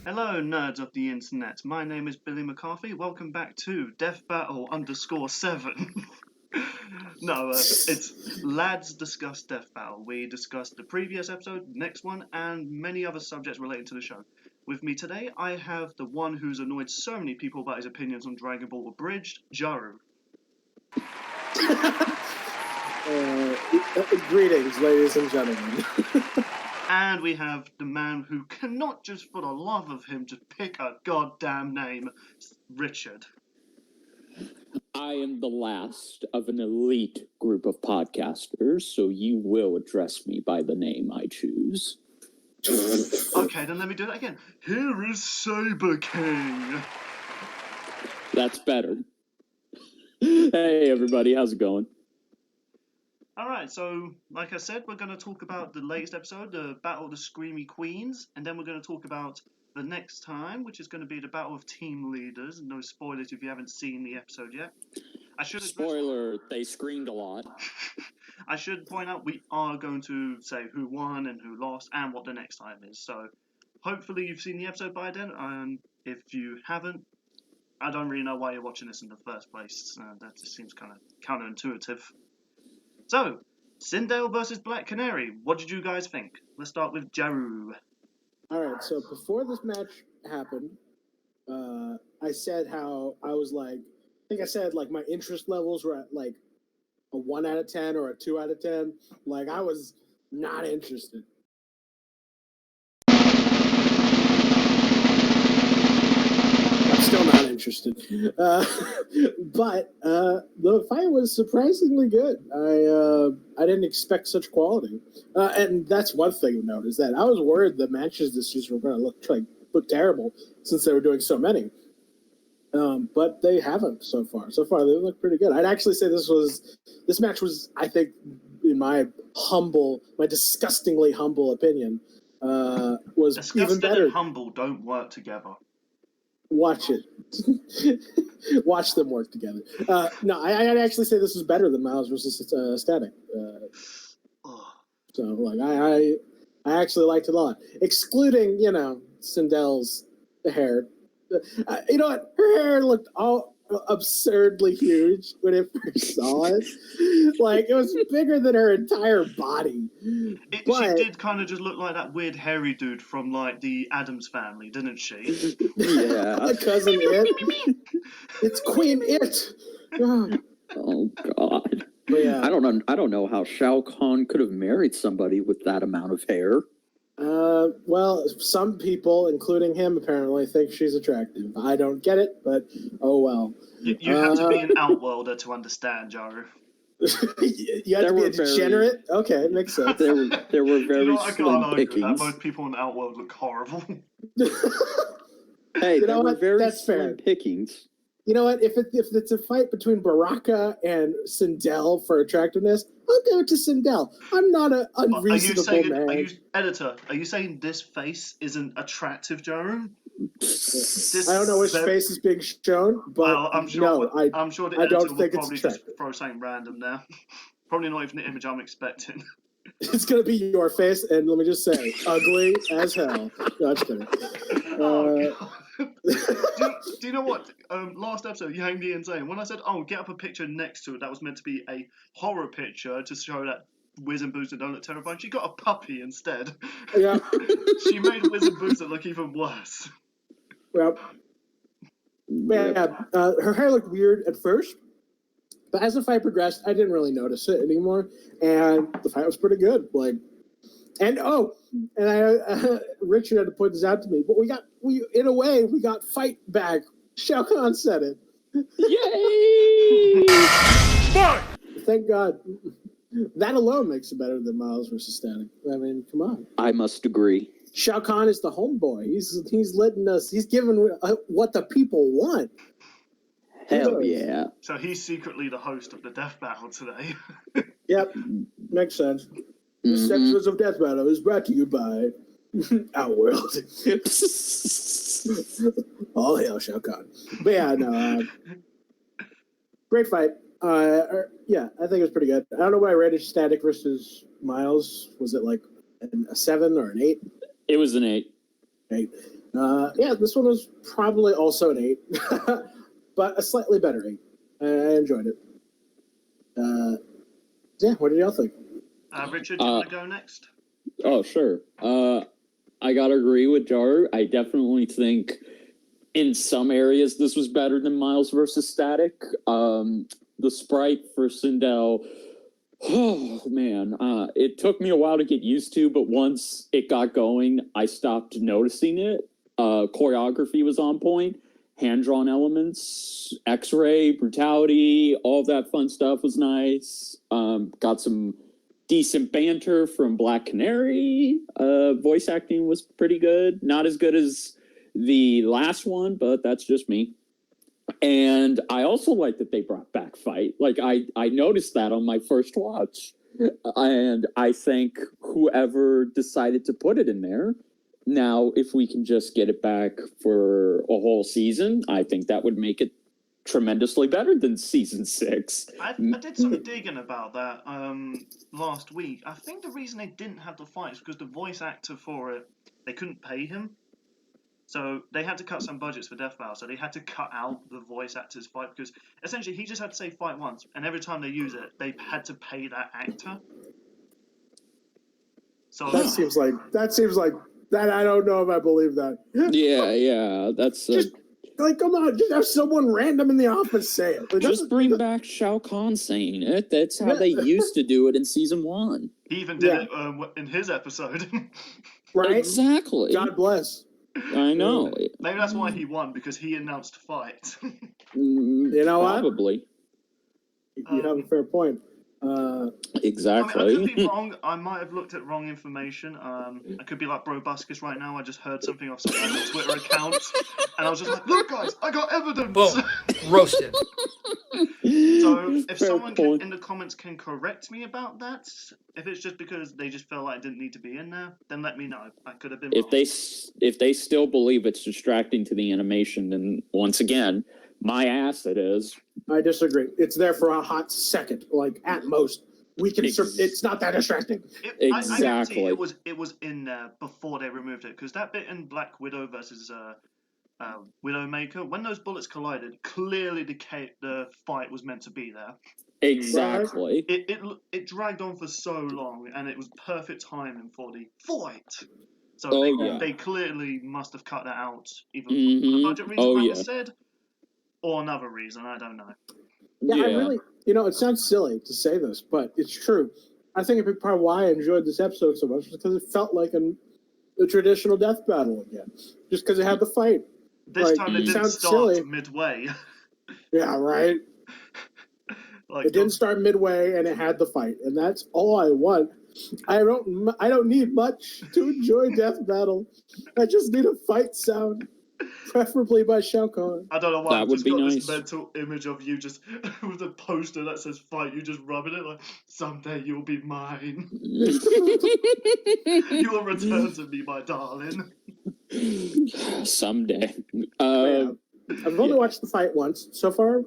Hello, nerds of the internet. My name is Billy McCarthy. Welcome back to Death Battle _7. No, it's Lads Discuss Death Battle. We discussed the previous episode, next one, and many other subjects relating to the show. With me today, I have the one who's annoyed so many people about his opinions on Dragon Ball Abridged, Jaru. Greetings, ladies and gentlemen. And we have the man who cannot just for the love of him just pick a goddamn name, Richard. I am the last of an elite group of podcasters, so you will address me by the name I choose. Okay, then let me do that again. Here is Saber King. That's better. Hey, everybody, how's it going? Alright, so, like I said, we're going to talk about the latest episode, the Battle of the Screamy Queens, and then we're going to talk about the next time, which is going to be the Battle of Team Leaders. No spoilers if you haven't seen the episode yet. Spoiler, they screamed a lot. I should point out we are going to say who won and who lost and what the next time is. So, hopefully you've seen the episode by then, and if you haven't, I don't really know why you're watching this in the first place. That just seems kind of counterintuitive. So, Sindel versus Black Canary. What did you guys think? Let's start with Jaru. Alright, so before this match happened, I said how I was like, I think I said like my interest levels were at like a 1 out of 10 or a 2 out of 10. Like I was not interested. I'm still not interested. But the fight was surprisingly good. I didn't expect such quality. And that's one thing to note is that I was worried the matches this season were going to look terrible since they were doing so many. But they haven't so far. So far, they look pretty good. I'd actually say this match was, I think, in my disgustingly humble opinion, was Disgusted even better. and humble don't work together. Watch it. Watch them work together. No, I'd actually say this was better than Miles versus Static. So, like, I actually liked it a lot, excluding, Sindel's hair. You know what? Her hair looked all absurdly huge when I first saw it. Like, it was bigger than her entire body. She did kind of just look like that weird hairy dude from, like, the Addams Family, didn't she? Yeah. Cousin It. It's Queen It. Oh, God. Yeah. I don't know how Shao Kahn could have married somebody with that amount of hair. Well, some people, including him, apparently think she's attractive. I don't get it, but oh well. You have to be an outworlder to understand, Jaru. You have to be a degenerate? Okay, it makes sense. There were very slim pickings. Most people in the outworld look horrible. Hey, there were very slim pickings. You know what? If it's a fight between Baraka and Sindel for attractiveness, I'll go to Sindel. I'm not an unreasonable man. Are you saying this face isn't attractive, Jaru? I don't know which face is being shown, but I'm sure the editor will probably just throw something random there. Probably not even the image I'm expecting. It's going to be your face, and let me just say, ugly as hell. No, just kidding. Do you know what? Last episode, you hanged me insane. When I said, get up a picture next to it, that was meant to be a horror picture to show that Wiz and Booster don't look terrifying. She got a puppy instead. Yeah. She made Wiz and Booster look even worse. Well, yeah, her hair looked weird at first, but as the fight progressed, I didn't really notice it anymore, and the fight was pretty good. Richard had to point this out to me, but we got fight back. Shao Kahn said it. Yay! Thank God. That alone makes it better than Miles versus Static. I mean, come on. I must agree. Shao Kahn is the homeboy. He's letting us. He's giving what the people want. Hell yeah! So he's secretly the host of the Death Battle today. Yep, makes sense. The Sections of Death Battle is brought to you by Outworld. All hail Shao Kahn. But yeah, no. Great fight. Yeah, I think it was pretty good. I don't know what I rated Static versus Miles. Was it like a 7 or an 8? It was an 8. 8. Yeah, this one was probably also an 8, but a slightly better 8. I enjoyed it. Yeah, what did y'all think? Richard, do you want to go next? Oh, sure. I gotta agree with Jaru. I definitely think in some areas this was better than Miles versus Static. The sprite for Sindel, oh man, it took me a while to get used to, but once it got going, I stopped noticing it. Choreography was on point. Hand-drawn elements, X-ray, brutality, all of that fun stuff was nice. Got some decent banter from Black Canary. Voice acting was pretty good. Not as good as the last one, but that's just me. And I also like that they brought back Fight. Like, I noticed that on my first watch. And I thank whoever decided to put it in there. Now, if we can just get it back for a whole season, I think that would make it tremendously better than season 6. I did some digging about that last week. I think the reason they didn't have the fight is because the voice actor for it, they couldn't pay him. So they had to cut some budgets for Death Battle, so they had to cut out the voice actor's fight because essentially he just had to say fight once, and every time they use it, they had to pay that actor. So That seems like that. I don't know if I believe that. Yeah, that's just like, come on, just have someone random in the office say it. Like, just bring back Shao Kahn saying it. That's how they used to do it in season 1. He even did it in his episode. Right? Exactly. God bless. I know. Maybe that's why he won, because he announced fight. You know what? Probably. You have a fair point. Exactly. I mean, I could be wrong. I might have looked at wrong information. I could be like Bro Buscus right now. I just heard something off someone's Twitter account, and I was just like, "Look, guys, I got evidence." Boom, roasted. So if Fair someone point. in the comments can correct me about that, if it's just because they just felt like it didn't need to be in there, then let me know. I could have been wrong. If they still believe it's distracting to the animation, then once again, my ass it is. I disagree. It's there for a hot second, like at most. We can. It's not that distracting. I guarantee Exactly. it was in there before they removed it, because that bit in Black Widow versus Widowmaker, when those bullets collided, clearly the fight was meant to be there. Exactly. It dragged on for so long, and it was perfect timing for the fight. So they clearly must have cut that out, either for the budget reason, like I said, or another reason. I don't know. Yeah, I really, it sounds silly to say this, but it's true. I think a big part of why I enjoyed this episode so much was because it felt like a traditional death battle again, just because it had the fight. This time it didn't start midway. Yeah, right. It didn't start midway, and it had the fight, and that's all I want. I don't need much to enjoy death battle. I just need a fight sound, preferably by Shao Kahn. I don't know why. That I've would just be got nice. this mental image of you just with a poster that says "fight." You just rubbing it like, "Someday you'll be mine. You will return to me, my darling." Someday. I've only watched the fight once so far.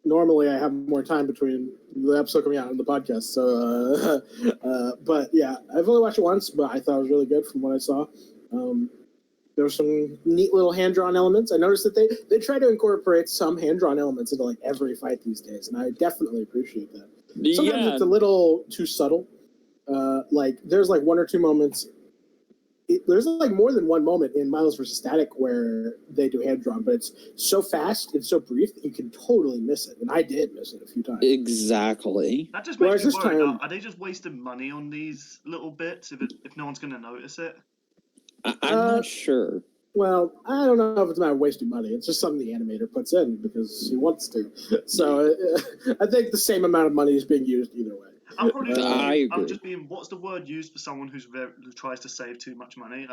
Normally, I have more time between the episode coming out and the podcast. So, but yeah, I've only watched it once, but I thought it was really good from what I saw. There were some neat little hand-drawn elements. I noticed that they try to incorporate some hand-drawn elements into like every fight these days, and I definitely appreciate that. Sometimes it's a little too subtle. Like there's like one or two moments. There's like more than one moment in Miles vs. Static where they do hand-drawn, but it's so fast and so brief that you can totally miss it, and I did miss it a few times. Exactly. That just makes me worried. Are they just wasting money on these little bits if no one's going to notice it? I'm not sure. Well, I don't know if it's about wasting money. It's just something the animator puts in because he wants to. So I think the same amount of money is being used either way. I'm probably I'm just being, what's the word used for someone who tries to save too much money?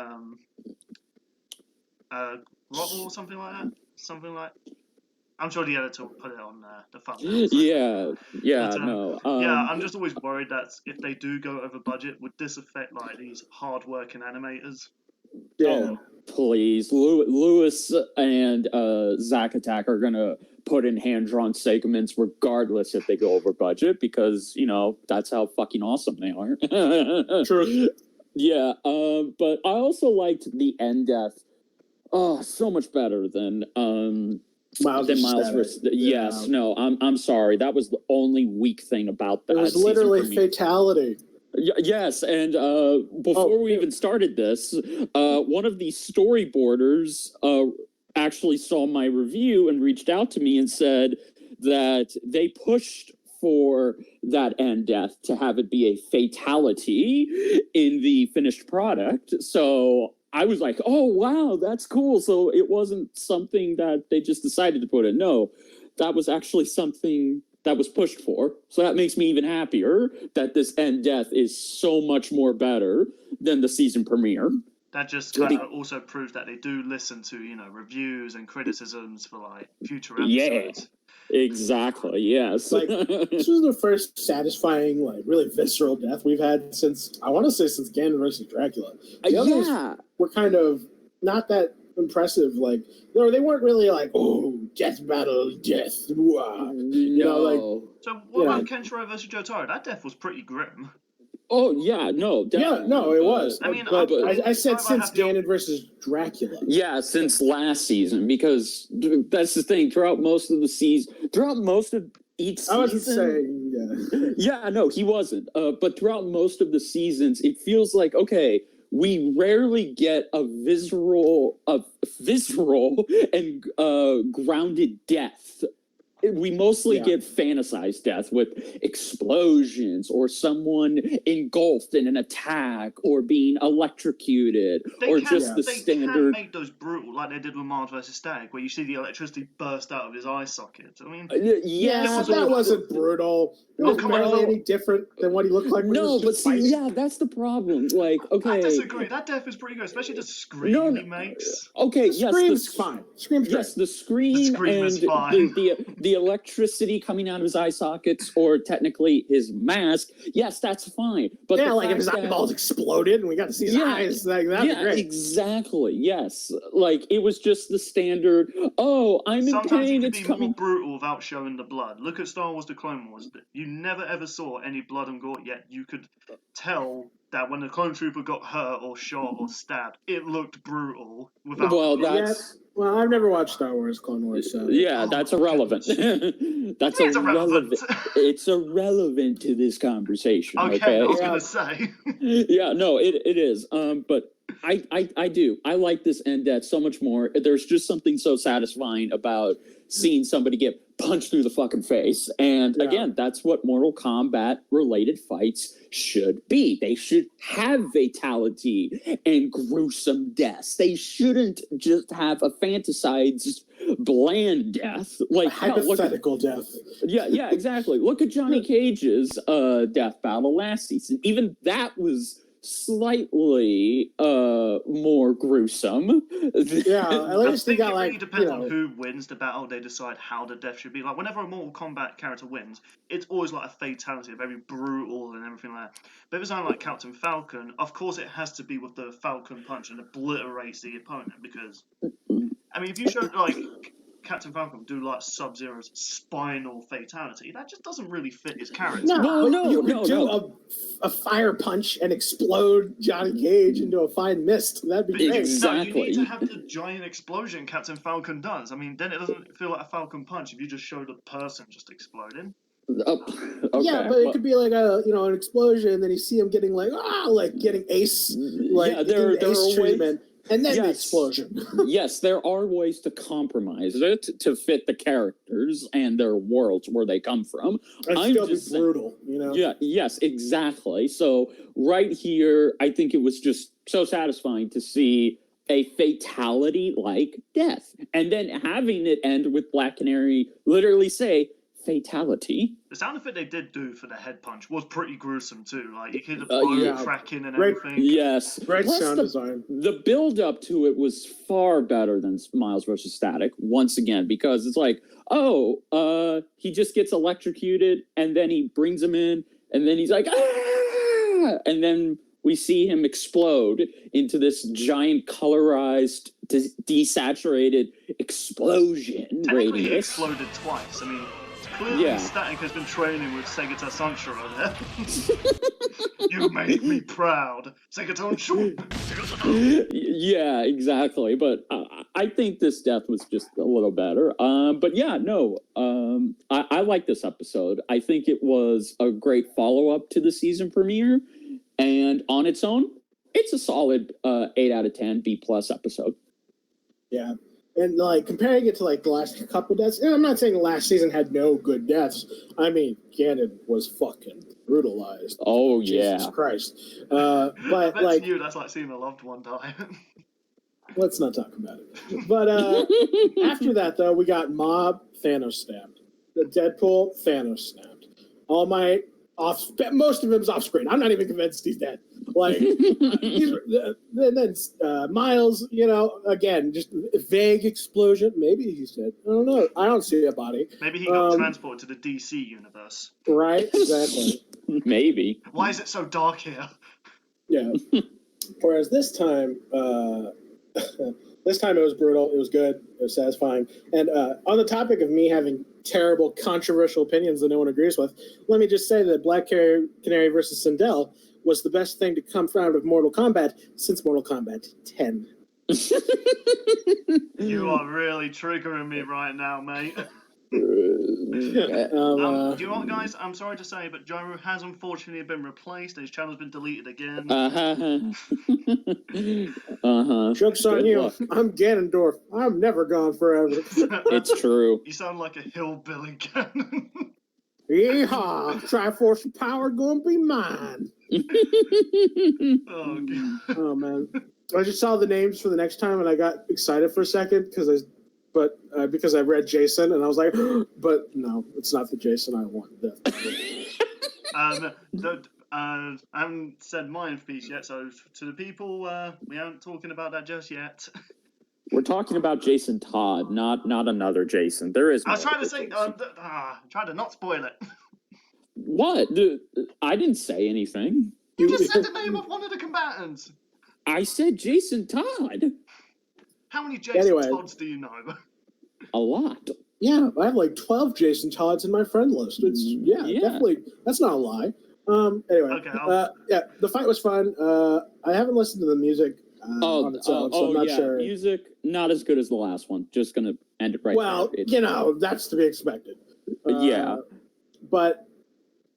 Grovel or something like that? Something like... I'm sure the editor will put it on the thumbnail. Yeah, I'm just always worried that if they do go over budget, would this affect like these hard-working animators? Yeah. Oh, please. Lewis and Zack Attack are going to put in hand-drawn segments regardless if they go over budget because, that's how fucking awesome they are. True. Yeah, but I also liked the end death. Oh, so much better than Miles versus. Yes, no, I'm sorry. That was the only weak thing about that. It was literally fatality. Yes, and before we even started this, one of the storyboarders actually saw my review and reached out to me and said that they pushed for that end death to have it be a fatality in the finished product. So I was like, oh, wow, that's cool. So it wasn't something that they just decided to put in. No, that was actually something that was pushed for. So that makes me even happier that this end death is so much more better than the season premiere. That just kind of also proves that they do listen to, reviews and criticisms for like future episodes. Yeah, exactly. Yes. Like, this was the first satisfying, like, really visceral death we've had since Canary versus Dracula. The others were kind of not that impressive. Like, they weren't really like, oh, death battle, death. Wow. So what about Canary versus Jotaro? That death was pretty grim. Oh, yeah, no, definitely. Yeah, no, it was. I mean, I said since Ganon versus Dracula. Yeah, since last season, because that's the thing. Throughout most of each season... I wasn't saying, Yeah, no, he wasn't. But throughout most of the seasons, it feels like, okay, we rarely get a visceral and grounded death. We mostly get fantasized death with explosions or someone engulfed in an attack or being electrocuted the standard. They can make those brutal, like they did with Mars vs. Static, where you see the electricity burst out of his eye socket. I mean, that wasn't brutal. It was barely any different than what he looked like. No, but see, that's the problem. Like, okay, I disagree. That death is pretty good, especially the scream he makes. Okay, the scream's fine. Scream's yes, the scream is fine. The electricity coming out of his eye sockets, or technically his mask. Yes, that's fine. But like if his eyeballs exploded and we got to see his eyes, like that'd be great. Exactly. Yes, like it was just the standard. Oh, I'm in pain. It's coming. More brutal without showing the blood. Look at Star Wars: The Clone Wars. You never ever saw any blood and gore, yet you could tell that when the clone trooper got hurt or shot or stabbed, it looked brutal. Well, I've never watched Star Wars Clone Wars, so... Yeah, that's irrelevant. That's irrelevant. It's irrelevant to this conversation, okay? I was going to say. Yeah, no, it is. But I do. I like this end death so much more. There's just something so satisfying about seeing somebody get punched through the fucking face. And again, that's what Mortal Kombat related fights should be. They should have fatality and gruesome deaths. They shouldn't just have a fantasized bland death. Like a hypothetical death. Yeah, exactly. Look at Johnny Cage's death battle last season. Even that was slightly more gruesome. Yeah, at least they got really depends on who wins the battle. They decide how the death should be. Like whenever a Mortal Kombat character wins, it's always like a fatality, very brutal and everything like that. But if it's something like Captain Falcon, of course it has to be with the Falcon Punch and obliterates the opponent. Because I mean, if you showed like Captain Falcon do like Sub-Zero's spinal fatality, that just doesn't really fit his character. You could do a fire punch and explode Johnny Cage into a fine mist. That'd be great. Exactly. No, you need to have the giant explosion Captain Falcon does. I mean, then it doesn't feel like a Falcon Punch if you just show the person just exploding. Okay, yeah, but it could be like an explosion, and then you see him getting getting ace, ace treatment. And then the explosion. Yes, there are ways to compromise it to fit the characters and their worlds where they come from. It's still be brutal, Yeah, yes, exactly. So right here, I think it was just so satisfying to see a fatality like death. And then having it end with Black Canary literally say, fatality. The sound effect they did do for the head punch was pretty gruesome too. Like you hear the bone cracking and everything. Yes. Great sound design. The build up to it was far better than Miles vs. Static, once again, because it's like, he just gets electrocuted and then he brings him in and then he's like, ah! And then we see him explode into this giant colorized, desaturated explosion Technically, radius. he exploded twice. I mean, Clearly, Yeah. Static has been training with Segata Sanshiro there. You made me proud. Segata Sanshiro. Yeah, exactly. But I think this death was just a little better. But yeah, no. I like this episode. I think it was a great follow-up to the season premiere. And on its own, it's a solid 8 out of 10 B+ episode. Yeah. And like comparing it to like the last couple deaths, and I'm not saying the last season had no good deaths. I mean, Ganon was fucking brutalized. Oh, Jesus yeah. Christ. I But bet like, to you that's like seeing a loved one die. let's not talk about it. But after that, though, we got Mob, Thanos stabbed. The Deadpool, Thanos stabbed. All Might, most of him's off screen. I'm not even convinced he's dead. Like, then Miles, you know, again, just a vague explosion. Maybe he's dead. I don't know. I don't see a body. Maybe he got transported to the DC universe. Right, exactly. Maybe. Why is it so dark here? Yeah. Whereas this time it was brutal. It was good. It was satisfying. And on the topic of me having terrible, controversial opinions that no one agrees with, let me just say that Black Canary versus Sindel was the best thing to come out of Mortal Kombat since Mortal Kombat 10. You are really triggering me right now, mate. Do you know what, guys? I'm sorry to say, but Jaru has unfortunately been replaced. His channel's been deleted again. Joke's on Good you. luck. I'm Ganondorf. I'm never gone forever. It's true. You sound like a hillbilly Ganon. Yeehaw! Triforce of power gonna be mine. Oh, God. Oh man, I just saw the names for the next time and I got excited for a second because I read Jason and I was like, but no, it's not the Jason I want. I haven't said mine piece yet, so to the people, we aren't talking about that just yet. We're talking about Jason Todd, not another Jason. There is. I was no trying to other say, Jason. trying to not spoil it. What? Dude, I didn't say anything. You just said the name of one of the combatants. I said Jason Todd. How many Jason Todds do you know? A lot. Yeah, I have like 12 Jason Todds in my friend list. It's definitely, that's not a lie. Anyway, Okay, yeah, the fight was fun. I haven't listened to the music on its own, so I'm not sure. Music not as good as the last one. Just gonna end it right well, there. you know, that's to be expected. Yeah. But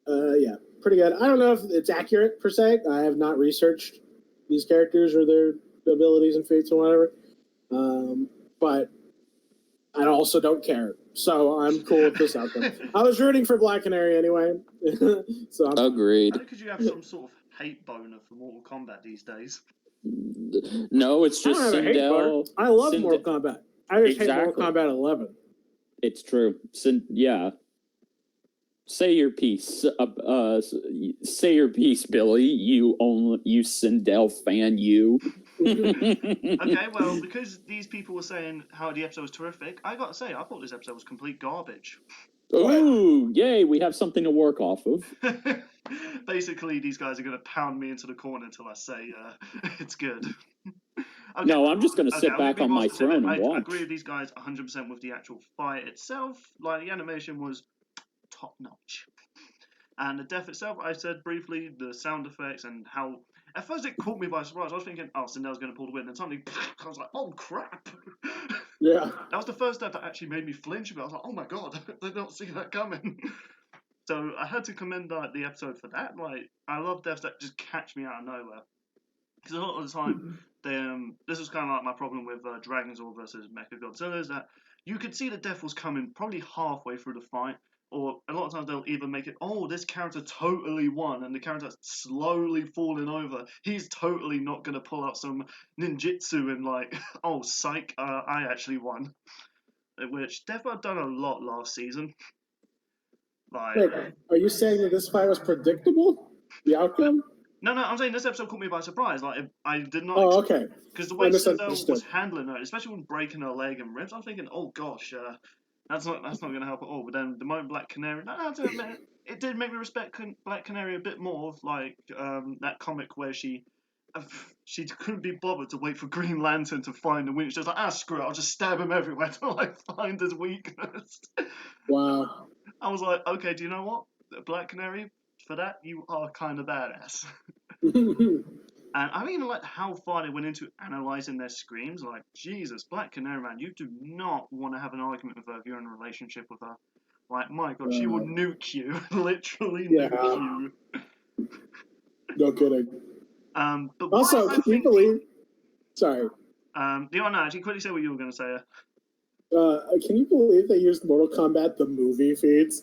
yeah, pretty good. I don't know if it's accurate per se. I have not researched these characters or their abilities and feats or whatever. But I also don't care. So I'm cool with this outcome. I was rooting for Black Canary anyway. So Agreed. Because you have some sort of hate boner for Mortal Kombat these days. No, it's just Sindel. I love Mortal Kombat. I just hate Mortal Exactly. Kombat 11. It's true. Yeah. Say your piece. Say your piece, Billy. You Sindel fan. You. Okay, well, because these people were saying how the episode was terrific, I gotta say, I thought this episode was complete garbage. Ooh, yay! We have something to work off of. Basically, these guys are gonna pound me into the corner until I say it's good. Okay, No, I'm just gonna sit back on my throne and watch. I agree with these guys 100% with the actual fight itself. Like, the animation was top notch. And the death itself, I said briefly, the sound effects and how... At first it caught me by surprise. I was thinking, oh, Sindel's going to pull the win. And suddenly, I was like, oh, crap. Yeah. That was the first death that actually made me flinch a bit. I was like, oh, my God, I did not see that coming. So I had to commend the episode for that. Like, I love deaths that just catch me out of nowhere. Because a lot of the time, this was kind of like my problem with Dragonzord versus Mechagodzilla, is that you could see the death was coming probably halfway through the fight, or a lot of times they'll even make it, oh, this character totally won, and the character's slowly falling over. He's totally not going to pull out some ninjutsu and like, oh, psych, I actually won. Which Death had done a lot last season. Like, wait, are you saying that this fight was predictable? The outcome? No, I'm saying this episode caught me by surprise. Like, I did not. Oh, okay. Because the way Sindel was handling her, especially when breaking her leg and ribs, I'm thinking, oh gosh, that's not going to help at all. But then the moment Black Canary, it did make me respect Black Canary a bit more. Like that comic where she couldn't be bothered to wait for Green Lantern to find the winch. She was like, screw it, I'll just stab him everywhere till I find his weakness. Wow. I was like, okay, do you know what? Black Canary, for that, you are kind of badass. And I even like how far they went into analysing their screams. Like, Jesus, Black Canary, man, you do not want to have an argument with her if you're in a relationship with her. Like, my God, she will nuke you. Literally nuke you. No kidding. But also, can you believe... Sorry. No, actually, quickly say what you were going to say. Can you believe they used Mortal Kombat the movie feeds?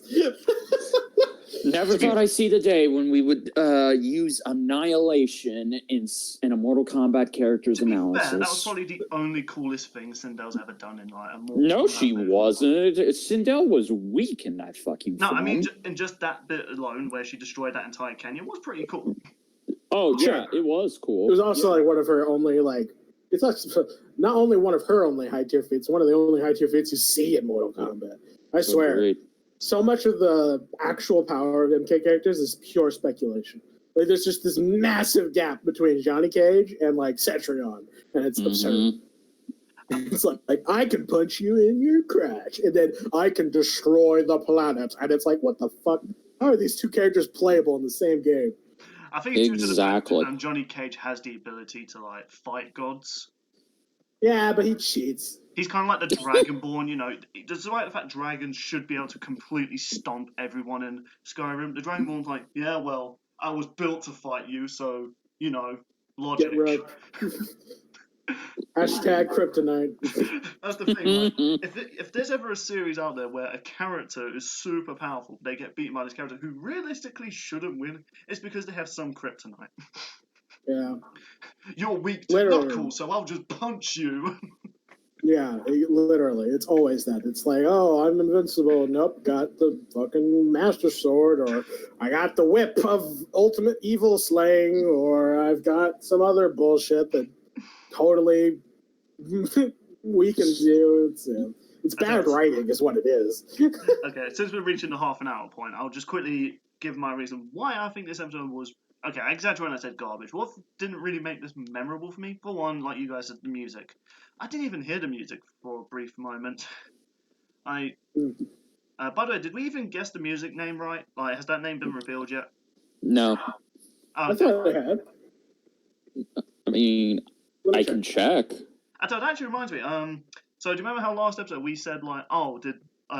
Never thought I'd see the day when we would use Annihilation in a Mortal Kombat character's analysis. Fair, that was probably the only coolest thing Sindel's ever done in like a Mortal No, Kombat she movie. wasn't. Sindel was weak in that fucking film. No, I mean, in just that bit alone where she destroyed that entire canyon was pretty cool. Oh, yeah, it was cool. It was also like one of her only, like, it's not only one of her only high tier feats, one of the only high tier feats you see in Mortal Kombat. I swear. Agreed. So much of the actual power of MK characters is pure speculation. Like, there's just this massive gap between Johnny Cage and, like, Cetrion, and it's absurd. It's like, I can punch you in your crotch, and then I can destroy the planet. And it's like, what the fuck? How are these two characters playable in the same game? I think it's due to the fact that Johnny Cage has the ability to, like, fight gods. Yeah, but he cheats. He's kind of like the Dragonborn, you know. Despite the fact dragons should be able to completely stomp everyone in Skyrim, the Dragonborn's like, yeah, well, I was built to fight you, so, you know, logic. Get right. Hashtag kryptonite. That's the thing. Like, if there's ever a series out there where a character is super powerful, they get beaten by this character who realistically shouldn't win, it's because they have some kryptonite. Yeah. You're weak to knuckle, so I'll just punch you. Yeah, literally. It's always that. It's like, oh, I'm invincible. Nope, got the fucking Master Sword, or I got the whip of ultimate evil slaying, or I've got some other bullshit that totally weakens you. It's bad writing is what it is. Okay, since we're reaching the half an hour point, I'll just quickly give my reason why I think this episode was... Okay, I exaggerate when I said garbage. What didn't really make this memorable for me? For one, like you guys said, the music. I didn't even hear the music for a brief moment. By the way, did we even guess the music name right? Like, has that name been revealed yet? No. I thought I had. I mean, I can check. That actually reminds me. So do you remember how last episode we said, like, oh, did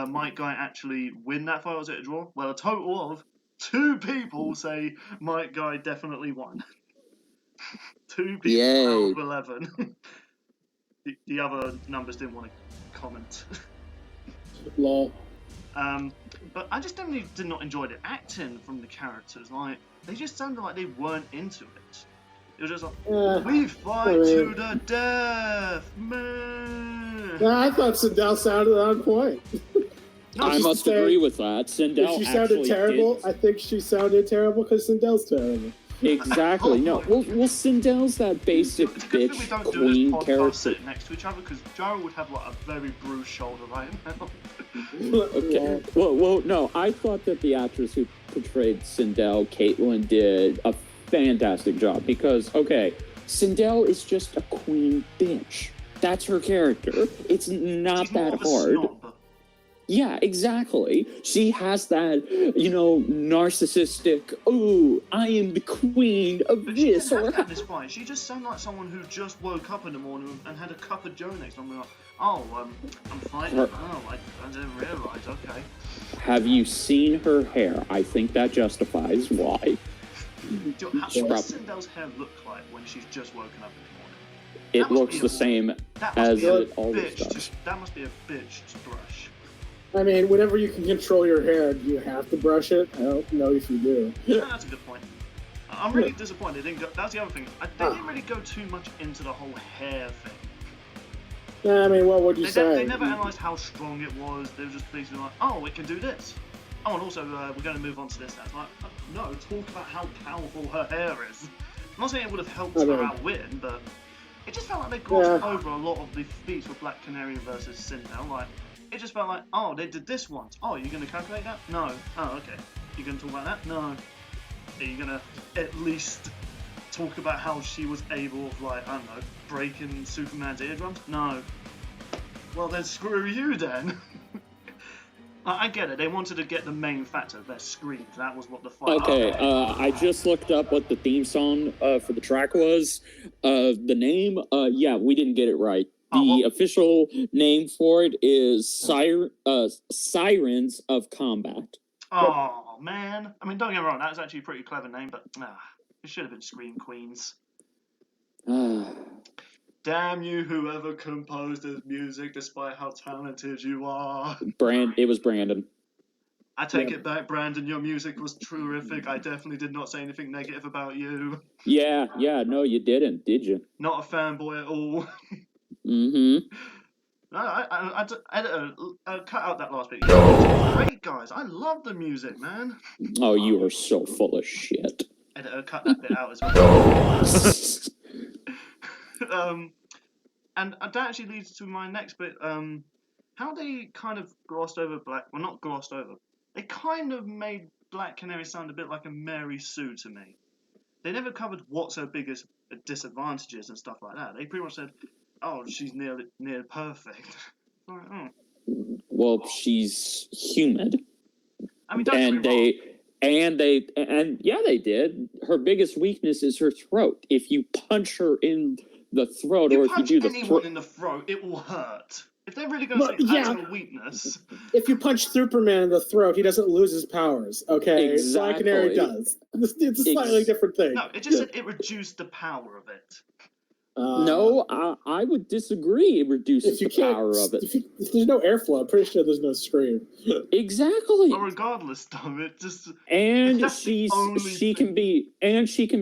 Mike Guy actually win that fight, or was it a draw? Well, a total of 2 people say Mike Guy definitely won. 2 people out of 11. The other numbers didn't want to comment. Lol. But I just generally did not enjoy the acting from the characters. Like, they just sounded like they weren't into it. It was just like, we fight to the death, man. I thought Sindel sounded on point. No, I must agree with that. Sindel if she sounded terrible, I think she sounded terrible because Sindel's terrible. Exactly. No, well, Sindel's that basic bitch we don't queen do this character. sitting next to each other, because Jaru would have like a very bruised shoulder right now. Okay. Well, no. I thought that the actress who portrayed Sindel, Caitlin, did a fantastic job because, okay, Sindel is just a queen bitch. That's her character. It's not She's that more of a hard. snob. Yeah, exactly. She has that, narcissistic, oh, I am the queen of But this. she didn't have that in this fight. She just sounded like someone who just woke up in the morning and had a cup of Joe next to them. Like, oh, I'm fighting. Oh, I didn't realise. Okay. Have you seen her hair? I think that justifies why. What does Sindel's hair look like when she's just woken up in the morning? It looks the same as it always does. That must be a bitch to brush. I mean, whenever you can control your hair, do you have to brush it? I don't know if you do. Yeah, that's a good point. I'm really disappointed. They didn't go, that's the other thing. They didn't really go too much into the whole hair thing. I mean, what would you say? They never analysed how strong it was. They were just basically like, oh, it can do this. Oh, and also, we're going to move on to this. That's like, no, talk about how powerful her hair is. I'm not saying it would have helped her out win, but it just felt like they glossed over a lot of the feats with Black Canary versus Sindel. Like, it just felt like, oh, they did this once. Oh, you're going to calculate that? No. Oh, okay. You're going to talk about that? No. Are you going to at least talk about how she was able of, like, I don't know, breaking Superman's eardrums? No. Well, then screw you then. I get it. They wanted to get the main factor, their screams. That was what the fight. Okay, I just looked up what the theme song for the track was. The name, yeah, we didn't get it right. The official name for it is Sirens of Combat. Oh, man. I mean, don't get me wrong, that's actually a pretty clever name, but it should have been Scream Queens. Damn you, whoever composed this music, despite how talented you are. It was Brandon. I take it back, Brandon. Your music was terrific. I definitely did not say anything negative about you. Yeah, no, you didn't, did you? Not a fanboy at all. Mm-hmm. Editor, cut out that last bit. It's great, guys. I love the music, man. Oh, you are so full of shit. Editor, cut that bit out as well. And that actually leads to my next bit. How they kind of glossed over not glossed over. They kind of made Black Canary sound a bit like a Mary Sue to me. They never covered what's her biggest disadvantages and stuff like that. They pretty much said, "Oh, she's near perfect." Like, oh. Well, she's humid. I mean, don't get me wrong. They did. Her biggest weakness is her throat. If you punch her in the throat, or if you do the anyone in the throat, it will hurt. If they're really going to say that's a weakness. If you punch Superman in the throat, he doesn't lose his powers. Okay, exactly. Black Canary does. It's a slightly different thing. No, it just said it reduced the power of it. No, I would disagree. It reduces the power of it. If there's no airflow, I'm pretty sure there's no scream. Exactly. But regardless, though, it just she can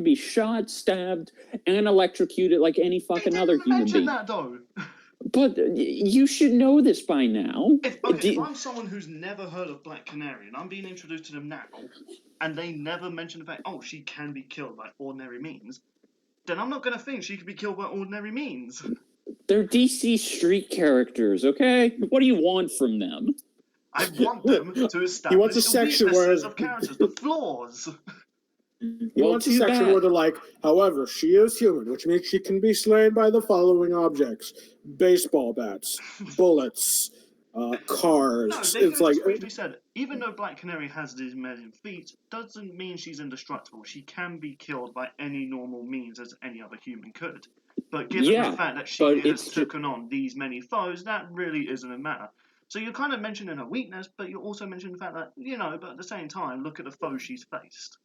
be shot, stabbed, and electrocuted like any fucking other human being. That though. But you should know this by now. If I'm someone who's never heard of Black Canary and I'm being introduced to them now, and they never mention the fact, she can be killed by ordinary means, then I'm not going to think she could be killed by ordinary means. They're DC Street characters, okay? What do you want from them? I want them to establish the weaknesses of characters, the flaws. He wants a section where they're like, however, she is human, which means she can be slain by the following objects: baseball bats, bullets, cars. No, it's like briefly said, even though Black Canary has these million feet, doesn't mean she's indestructible. She can be killed by any normal means as any other human could. But given the fact that she has taken on these many foes, that really isn't a matter. So you're kind of mentioning her weakness, but you're also mentioning the fact that, but at the same time, look at the foes she's faced.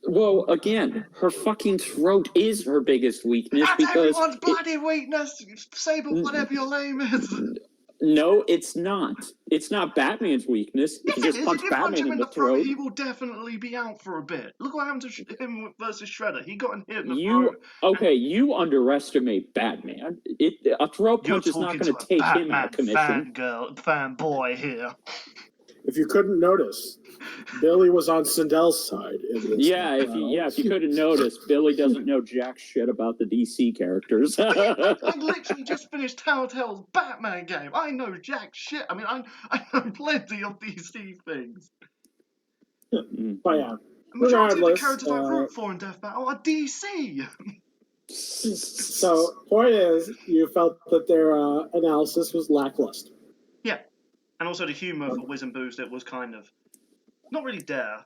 Well, again, her fucking throat is her biggest weakness. That's everyone's bloody weakness! Saber, whatever your name is! No, it's not. It's not Batman's weakness. Yes, you just punch Batman in the throat. He will definitely be out for a bit. Look what happened to him versus Shredder. He got hit in the throat. Okay, you underestimate Batman. A throat punch is not going to take him out of commission. Fanboy here. If you couldn't notice, Billy was on Sindel's side. If you couldn't notice, Billy doesn't know jack shit about the DC characters. I literally just finished Telltale's Batman game. I know jack shit. I mean, I know plenty of DC things. But yeah, majority of the characters I root for in Death Battle are DC. So, point is, you felt that their analysis was lackluster. Yeah. And also the humour for Wiz and Boost, it was kind of not really there.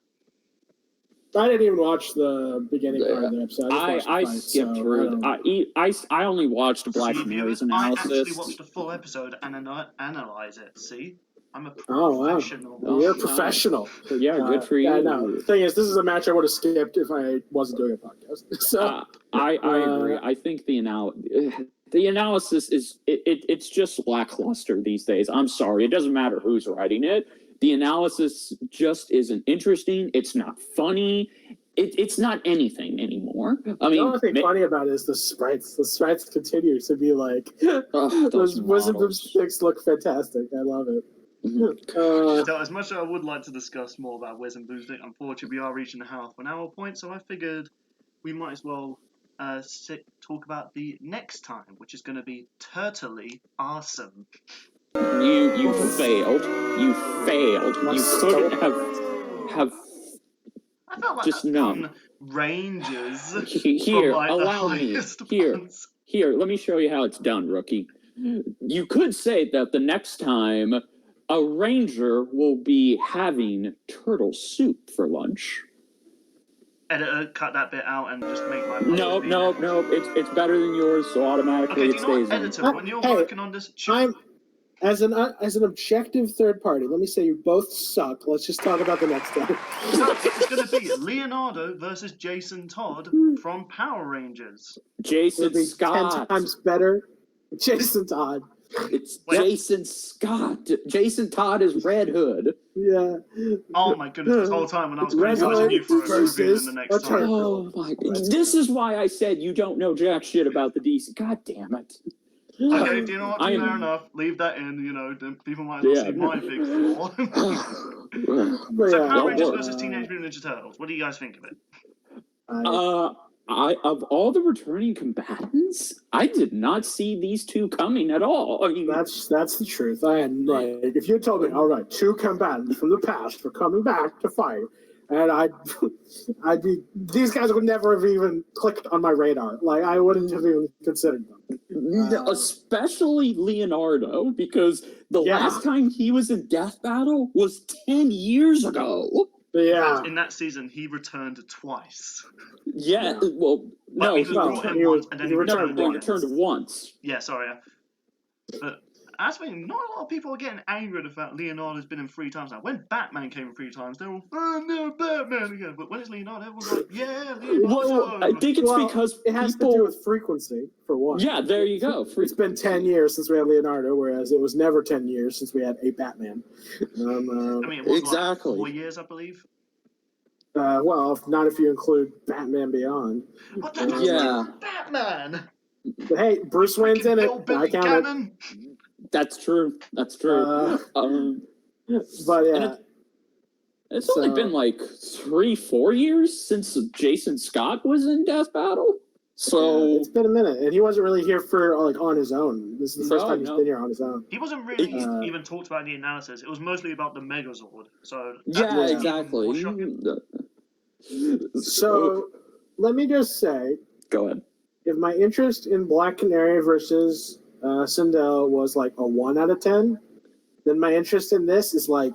I didn't even watch the beginning part of the episode. I skipped through. I only watched Black Canary's analysis. I actually watched the full episode and then analyze it. See, I'm a professional. Oh, wow. You're a professional. Yeah, good for you. Yeah, no. The thing is, this is a match I would have skipped if I wasn't doing a podcast. So I agree. I think the analysis is it's just lackluster these days. I'm sorry. It doesn't matter who's writing it. The analysis just isn't interesting. It's not funny. It's not anything anymore. I mean, the only thing funny about it is the sprites. The sprites continue to be like, those Wisdom sticks look fantastic. I love it. So as much as I would like to discuss more about Wiz and Boost, unfortunately we are reaching the half an hour point, so I figured we might as well talk about the next time, which is going to be Turtly Awesome. You failed. You failed. You couldn't have. I felt like just known ranges. Here, allow me. Here. Let me show you how it's done, rookie. You could say that the next time a ranger will be having turtle soup for lunch. Editor, cut that bit out and just make my... No, it's better than yours, so automatically Okay, it do you know stays what, in. editor, when you're Hey, working on this... As an objective third party, let me say you both suck. Let's just talk about the next one. So it's going to be Leonardo versus Jason Todd from Power Rangers. Jason It'll be Scott. 10 times better. Jason Todd. It's Jason Scott. Jason Todd is Red Hood. Yeah. Oh my goodness, this whole time when I was Red criticizing you for Hood revealing the next versus a time. turtle. Oh my! This is why I said you don't know jack shit about the DC. God damn it! Okay, do you know what? I am- Fair enough. Leave that in, then people might as well see my big flaw. But So yeah, Power Rangers versus Teenage Mutant Ninja Turtles. What do you guys think of it? Of all the returning combatants, I did not see these two coming at all. I mean, that's the truth. I had like, if you told me, all right, 2 combatants from the past were coming back to fight, and I'd be, these guys would never have even clicked on my radar. Like, I wouldn't have even considered them. especially Leonardo, because the last time he was in Death Battle was 10 years ago. Yeah. In that season, he returned twice. Yeah, well, no, he was brought in once, and then he returned once. Yeah, sorry. But that's when not a lot of people are getting angry at the fact Leonardo's been in 3 times now. When Batman came in 3 times, they're all, oh no, Batman again. But when it's Leonardo, everyone's like, yeah, Leonardo. Well, I think it's because it has to do with frequency, for one. Yeah, there you go. It's been 10 years since we had Leonardo, whereas it was never 10 years since we had a Batman. I mean, it was exactly. like 4 years, I believe. Well, not if you include Batman Beyond. But that's not Batman. But hey, Bruce Wayne's in it. I count it. That's true. That's true. But yeah. It's only been like 3-4 years since Jason Scott was in Death Battle. So it's been a minute, and he wasn't really here for like on his own. This is the first time he's been here on his own. He wasn't really even talked about in the analysis. It was mostly about the Megazord. So yeah, exactly. So let me just say, go ahead. If my interest in Black Canary versus Sindel was like a 1 out of 10, then my interest in this is like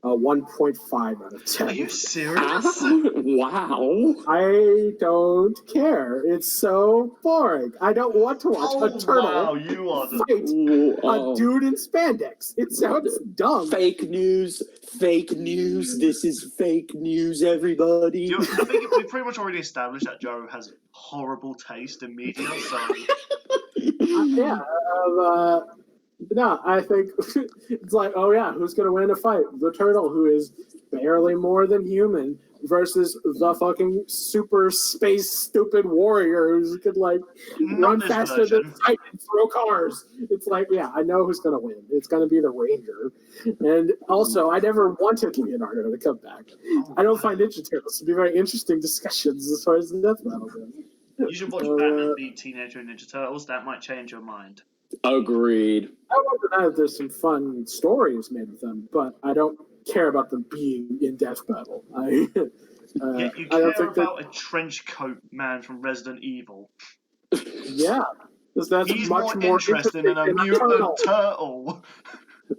a 1.5 out of 10. Are you serious? Wow. I don't care. It's so boring. I don't want to watch a turtle fight a dude in spandex. It sounds dumb. Fake news. Fake news. This is fake news, everybody. I think we pretty much already established that Jaru has horrible taste in media, so... No, I think it's like, oh yeah, who's going to win a fight? The turtle, who is barely more than human, versus the fucking super space stupid warrior who could like run faster than Titan and throw cars. It's like, yeah, I know who's going to win. It's going to be the Ranger. And also, I never wanted Leonardo to come back. I don't find Ninja Turtles to be very interesting discussions as far as the Death Battle goes. You should watch Batman v Teenage Mutant Ninja Turtles. That might change your mind. Agreed. I won't deny that there's some fun stories made with them, but I don't care about them being in Death Battle. You care about a trench coat man from Resident Evil. Yeah, that's He's much more interesting than a mutant turtle.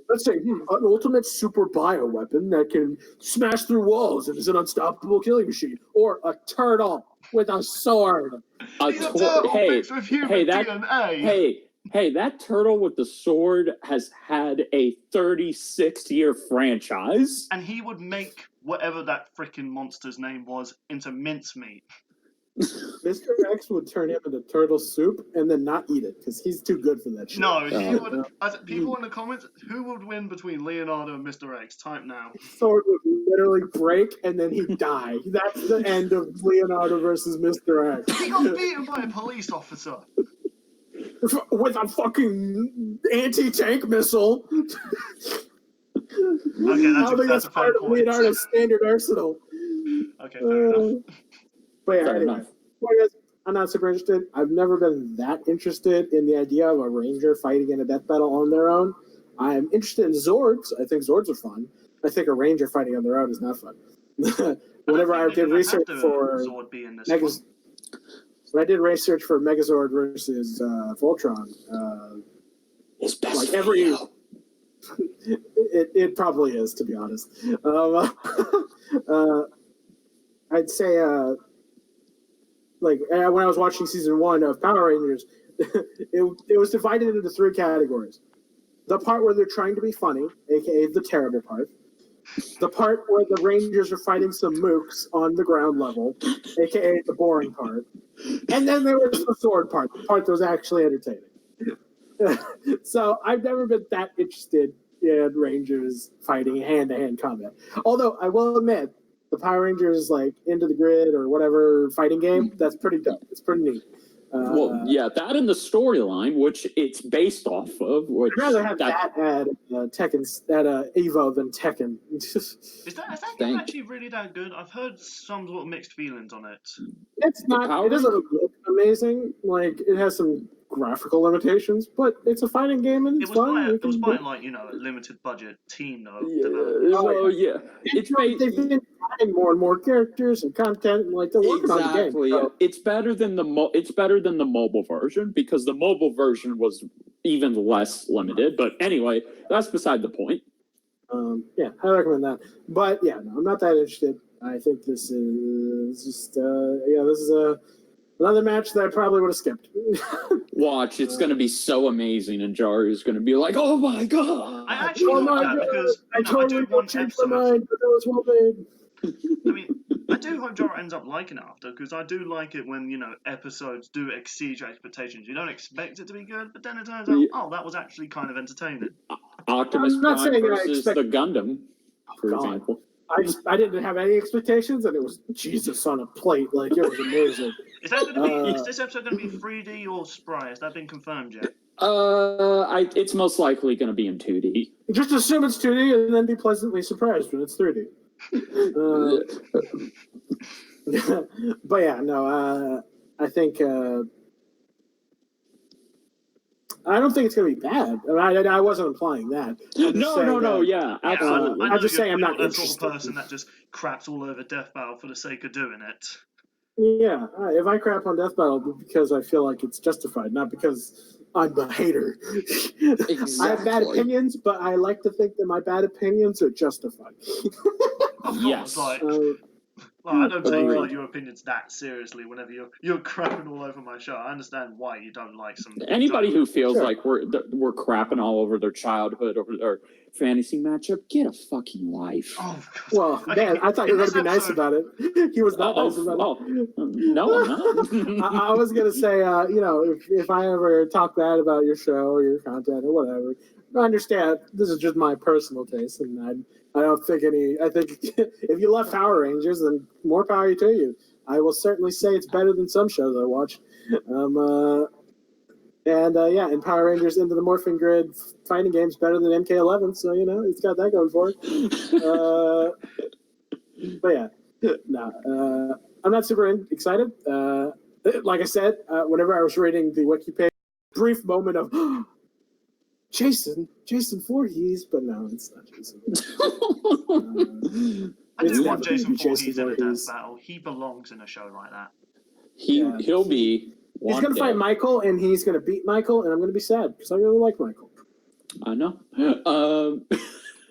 Let's say an ultimate super bio weapon that can smash through walls and is an unstoppable killing machine, or a turtle with a sword. He's a turtle mixed with human DNA. Hey, that turtle with the sword has had a 36-year franchise. And he would make whatever that freaking monster's name was into mincemeat. Mr. X would turn him into turtle soup and then not eat it because he's too good for that shit. No, he would. People in the comments, who would win between Leonardo and Mr. X? Type now. His sword would literally break and then he'd die. That's the end of Leonardo versus Mr. X. He got beaten by a police officer. With a fucking anti-tank missile. Okay, that's a part of Leonardo's standard arsenal. Okay, fair enough. But yeah, anyway, I'm not super interested. I've never been that interested in the idea of a Ranger fighting in a death battle on their own. I'm interested in Zords. I think Zords are fun. I think a Ranger fighting on their own is not fun. Whenever I did research for when I did research for Megazord versus Voltron, it's best like every It probably is, to be honest. I'd say, when I was watching season 1 of Power Rangers, it was divided into 3 categories. The part where they're trying to be funny, aka the terrible part. The part where the Rangers are fighting some mooks on the ground level, aka the boring part. And then there was the sword part, the part that was actually entertaining. So I've never been that interested in Rangers fighting hand-to-hand combat. Although I will admit, the Power Rangers Into the Grid or whatever fighting game, that's pretty dope. It's pretty neat. That and the storyline, which it's based off of. Which I'd rather have that at Evo than Tekken. Is that game actually really that good? I've heard some sort of mixed feelings on it. It's not. It doesn't look amazing. It has some graphical limitations, but it's a fighting game and it's fun. It was by a limited budget team though. They've been adding more and more characters and content, and they're working on the game. So. It's better than the mobile version, because the mobile version was even less limited. But anyway, that's beside the point. I recommend that. But no, I'm not that interested. I think this is just this is another match that I probably would have skipped. Watch, it's going to be so amazing, and Jaru is going to be like, "Oh my god!" I actually because I totally don't change my mind, but that was well made. I mean, I do hope Jaru ends up liking it after, because I do like it when episodes do exceed your expectations. You don't expect it to be good, but then it turns out, that was actually kind of entertaining. Optimus Prime versus the Gundam, for example. I didn't have any expectations, and it was Jesus on a plate. It was amazing. Is this episode going to be 3D or Sprite? Has that been confirmed yet? It's most likely going to be in 2D. Just assume it's 2D, and then be pleasantly surprised when it's 3D. But I think I don't think it's going to be bad. I wasn't implying that. Yeah, absolutely. I'm just saying I'm not that interested. sort of person that just craps all over Death Battle for the sake of doing it. Yeah, if I crap on Death Battle because I feel like it's justified, not because I'm a hater. Exactly. I have bad opinions, but I like to think that my bad opinions are justified. Yes. I don't take your opinions that seriously whenever you're crapping all over my show. I understand why you don't like some... Anybody who feels like we're crapping all over their childhood, over their fantasy matchup, get a fucking life. Oh, well, man, I thought you were going to be nice about it. He was not nice about it. No, I'm not. I was going to say, if I ever talk bad about your show or your content or whatever, I understand this is just my personal taste, and I don't think I think if you love Power Rangers, then more power to you. I will certainly say it's better than some shows I watch. And Power Rangers Into the Morphing Grid fighting game's better than MK11, so, it's got that going for it. But I'm not super excited. Like I said, whenever I was reading the wiki page, brief moment of, Jason Voorhees, but no, it's not Jason. I do want Jason Voorhees in a Death Battle. He belongs in a show like that. He'll be. He's going to fight Michael, and he's going to beat Michael, and I'm going to be sad because I really like Michael. I know.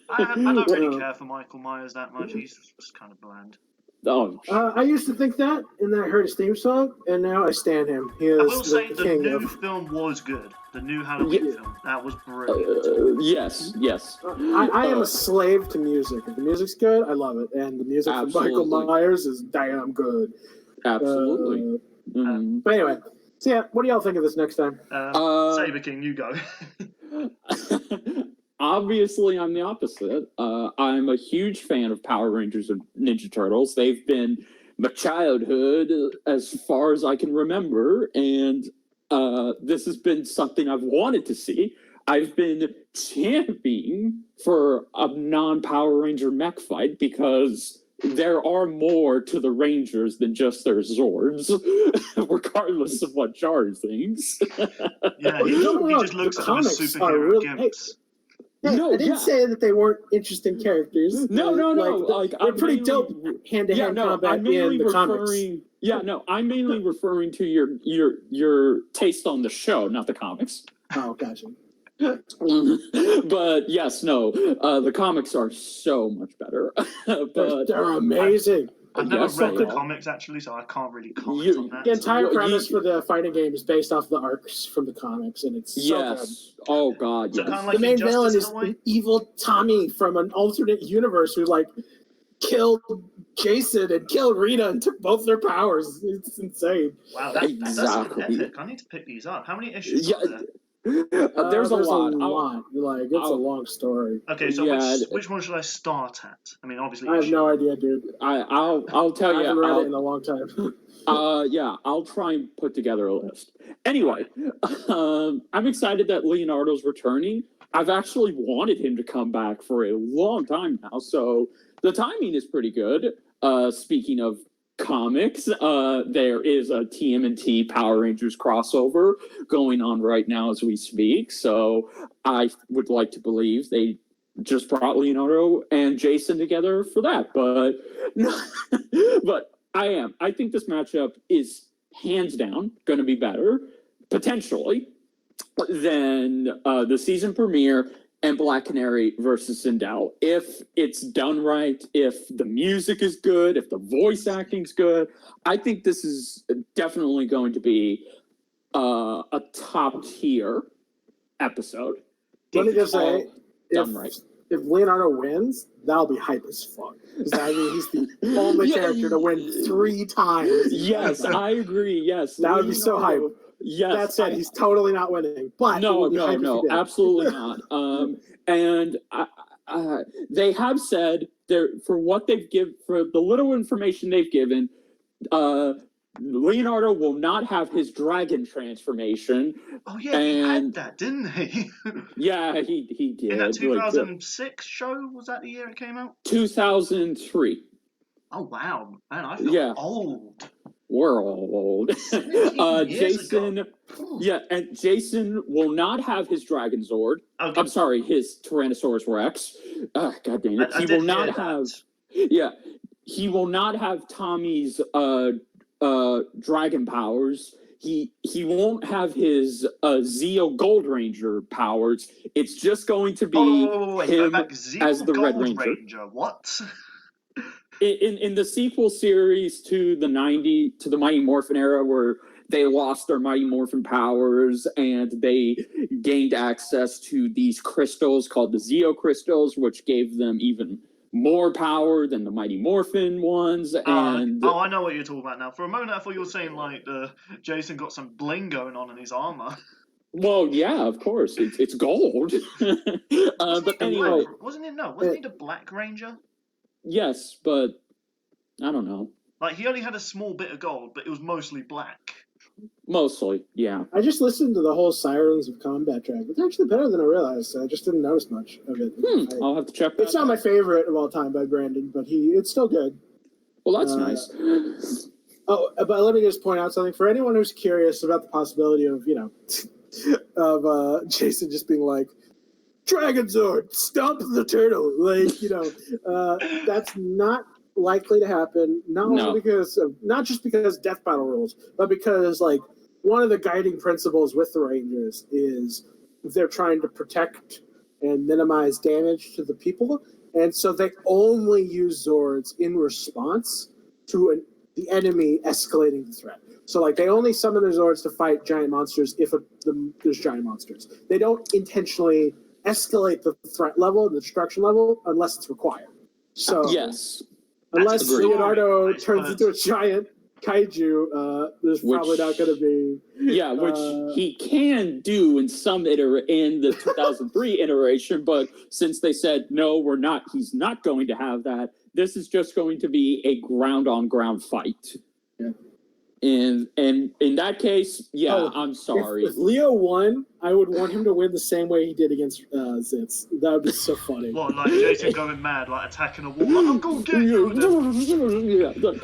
I don't really care for Michael Myers that much. He's just kind of bland. Oh. I used to think that, and then I heard his theme song, and now I stand him. He is I will say the king new of... film was good. The new Halloween film, that was brilliant. Yes. I am a slave to music. If the music's good, I love it, and the music from Michael Myers is damn good. Absolutely. But anyway, so what do y'all think of this next time? Saber King, you go. Obviously, I'm the opposite. I'm a huge fan of Power Rangers and Ninja Turtles. They've been my childhood as far as I can remember, and this has been something I've wanted to see. I've been championing for a non-Power Ranger mech fight because there are more to the Rangers than just their Zords, regardless of what Jaru thinks. Yeah, he just looks at them as superhero gimps. I didn't say that they weren't interesting characters. No. They're pretty dope hand-to-hand combat in the comics. I'm mainly referring to your taste on the show, not the comics. Oh, gotcha. But yes, no, the comics are so much better. But They're amazing. I've never yes, read they the are. comics actually, so I can't really comment on that. The entire Well, premise for the fighting game is based off the arcs from the comics, and it's so good. Yes. Oh God, So yes. kind of like The main Injustice villain in is a way? an evil Tommy from an alternate universe who like killed Jason and killed Rita and took both their powers. It's insane. Wow, that's Exactly. epic. I need to pick these up. How many issues Yeah, are there? there's a lot. Like it's a long story. Okay, so yeah, which one should I start at? I mean, obviously, I have no idea, dude. I'll tell I you. haven't read it in a long time. Yeah, I'll try and put together a list. Anyway, I'm excited that Leonardo's returning. I've actually wanted him to come back for a long time now, so the timing is pretty good. Speaking of comics, there is a TMNT Power Rangers crossover going on right now as we speak, so I would like to believe they just brought Leonardo and Jason together for that, but but I think this matchup is hands down going to be better, potentially, than the season premiere and Black Canary versus Sindel. If it's done right, if the music is good, if the voice acting's good, I think this is definitely going to be a top tier episode. Let me just say, done right. If Leonardo wins, that'll be hype as fuck. Because I mean, he's the only character to win 3 times. Yes, I agree. Yes, that would be so hype. Yes, that said, he's totally not winning. But no, absolutely not. And they have said for what they've given, for the little information they've given, Leonardo will not have his dragon transformation. Oh yeah, he had that, didn't he? Yeah, he did. In that 2006 show, was that the year it came out? 2003. Oh wow, man, I feel old. We're old. Jason, and Jason will not have his Dragon Zord. Okay. I'm sorry, his Tyrannosaurus Rex. God dang it. He will not have. Yeah, he will not have Tommy's dragon powers. He won't have his Zeo Gold Ranger powers. It's just going to be him as the Red Ranger. What? In the sequel series to the Mighty Morphin era, where they lost their Mighty Morphin powers and they gained access to these crystals called the Zeo crystals, which gave them even more power than the Mighty Morphin ones. And I know what you're talking about now. For a moment, I thought you were saying like Jason got some bling going on in his armor. Well, yeah, of course, it's gold. But anyway, wasn't he the Black Ranger? Yes, but I don't know. Like, he only had a small bit of gold, but it was mostly black. Mostly, yeah. I just listened to the whole Sirens of Combat track. It's actually better than I realized, so I just didn't notice much of it. I'll have to check that. It's not my favorite of all time by Brandon, but it's still good. Well, that's nice. Oh, but let me just point out something. For anyone who's curious about the possibility of, of Jason just being like, Dragon Zord, stomp the turtle. Like, that's not likely to happen. Not just because death battle rules, but because like one of the guiding principles with the Rangers is they're trying to protect and minimize damage to the people, and so they only use Zords in response to the enemy escalating the threat. So like they only summon their Zords to fight giant monsters if there's giant monsters. They don't intentionally escalate the threat level and the destruction level unless it's required. So yes, unless Leonardo turns into a giant kaiju, there's probably not going to be. Yeah, which he can do in some in the 2003 iteration, but since they said no, he's not going to have that. This is just going to be a ground-on-ground fight. Yeah. And in that case, I'm sorry. If Leo won, I would want him to win the same way he did against Zitz. That would be so funny. What, like Jason going mad, like attacking a wall? Like, I'm going to get you.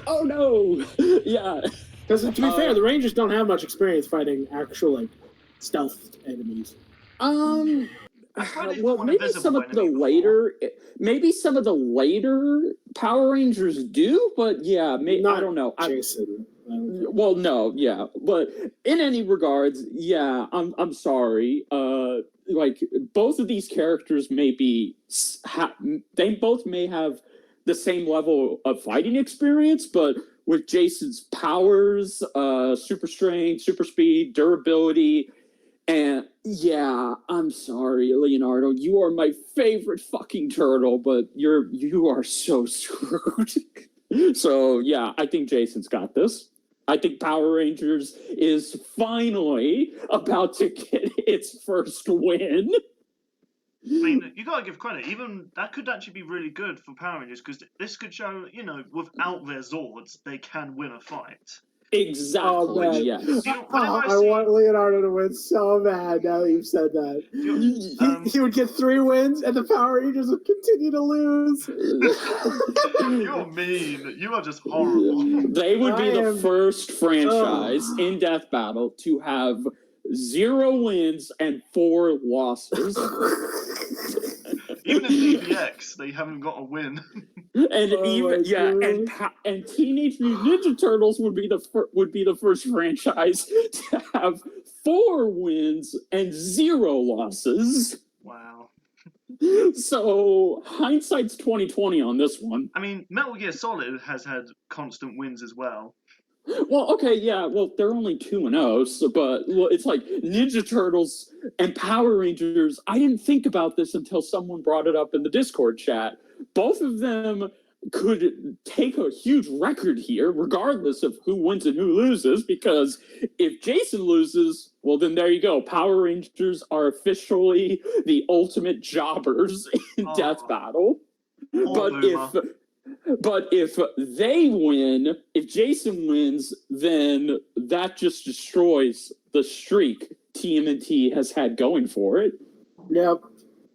Oh no! Yeah. Because to be fair, the Rangers don't have much experience fighting actual stealth enemies. Well, maybe some of the later Power Rangers do, but yeah, I don't know. Jason. Well, no, yeah, but in any regards, yeah, I'm sorry. like both of these characters may be they both may have the same level of fighting experience, but with Jason's powers, super strength, super speed, durability, and yeah, I'm sorry, Leonardo, you are my favorite fucking turtle, but you are so screwed. So yeah, I think Jason's got this. I think Power Rangers is finally about to get its first win. I mean, you gotta give credit. Even that could actually be really good for Power Rangers because this could show, without their Zords, they can win a fight. Exactly. Oh, man. Yes. I want Leonardo to win so bad now that you've said that. He would get 3 wins, and the Power Rangers would continue to lose. You're mean. You are just horrible. They would be the first franchise in Death Battle to have 0 wins and 4 losses. Even in DBX, they haven't got a win. And and Teenage Mutant Ninja Turtles would be the first franchise to have 4 wins and 0 losses. Wow. So hindsight's 20/20 on this one. I mean, Metal Gear Solid has had constant wins as well. Well, okay, yeah. Well, they're only 2-0, but it's like Ninja Turtles and Power Rangers. I didn't think about this until someone brought it up in the Discord chat. Both of them could take a huge record here, regardless of who wins and who loses, because if Jason loses, well, then there you go. Power Rangers are officially the ultimate jobbers in Death Battle. But if they win, if Jason wins, then that just destroys the streak TMNT has had going for it. Yep.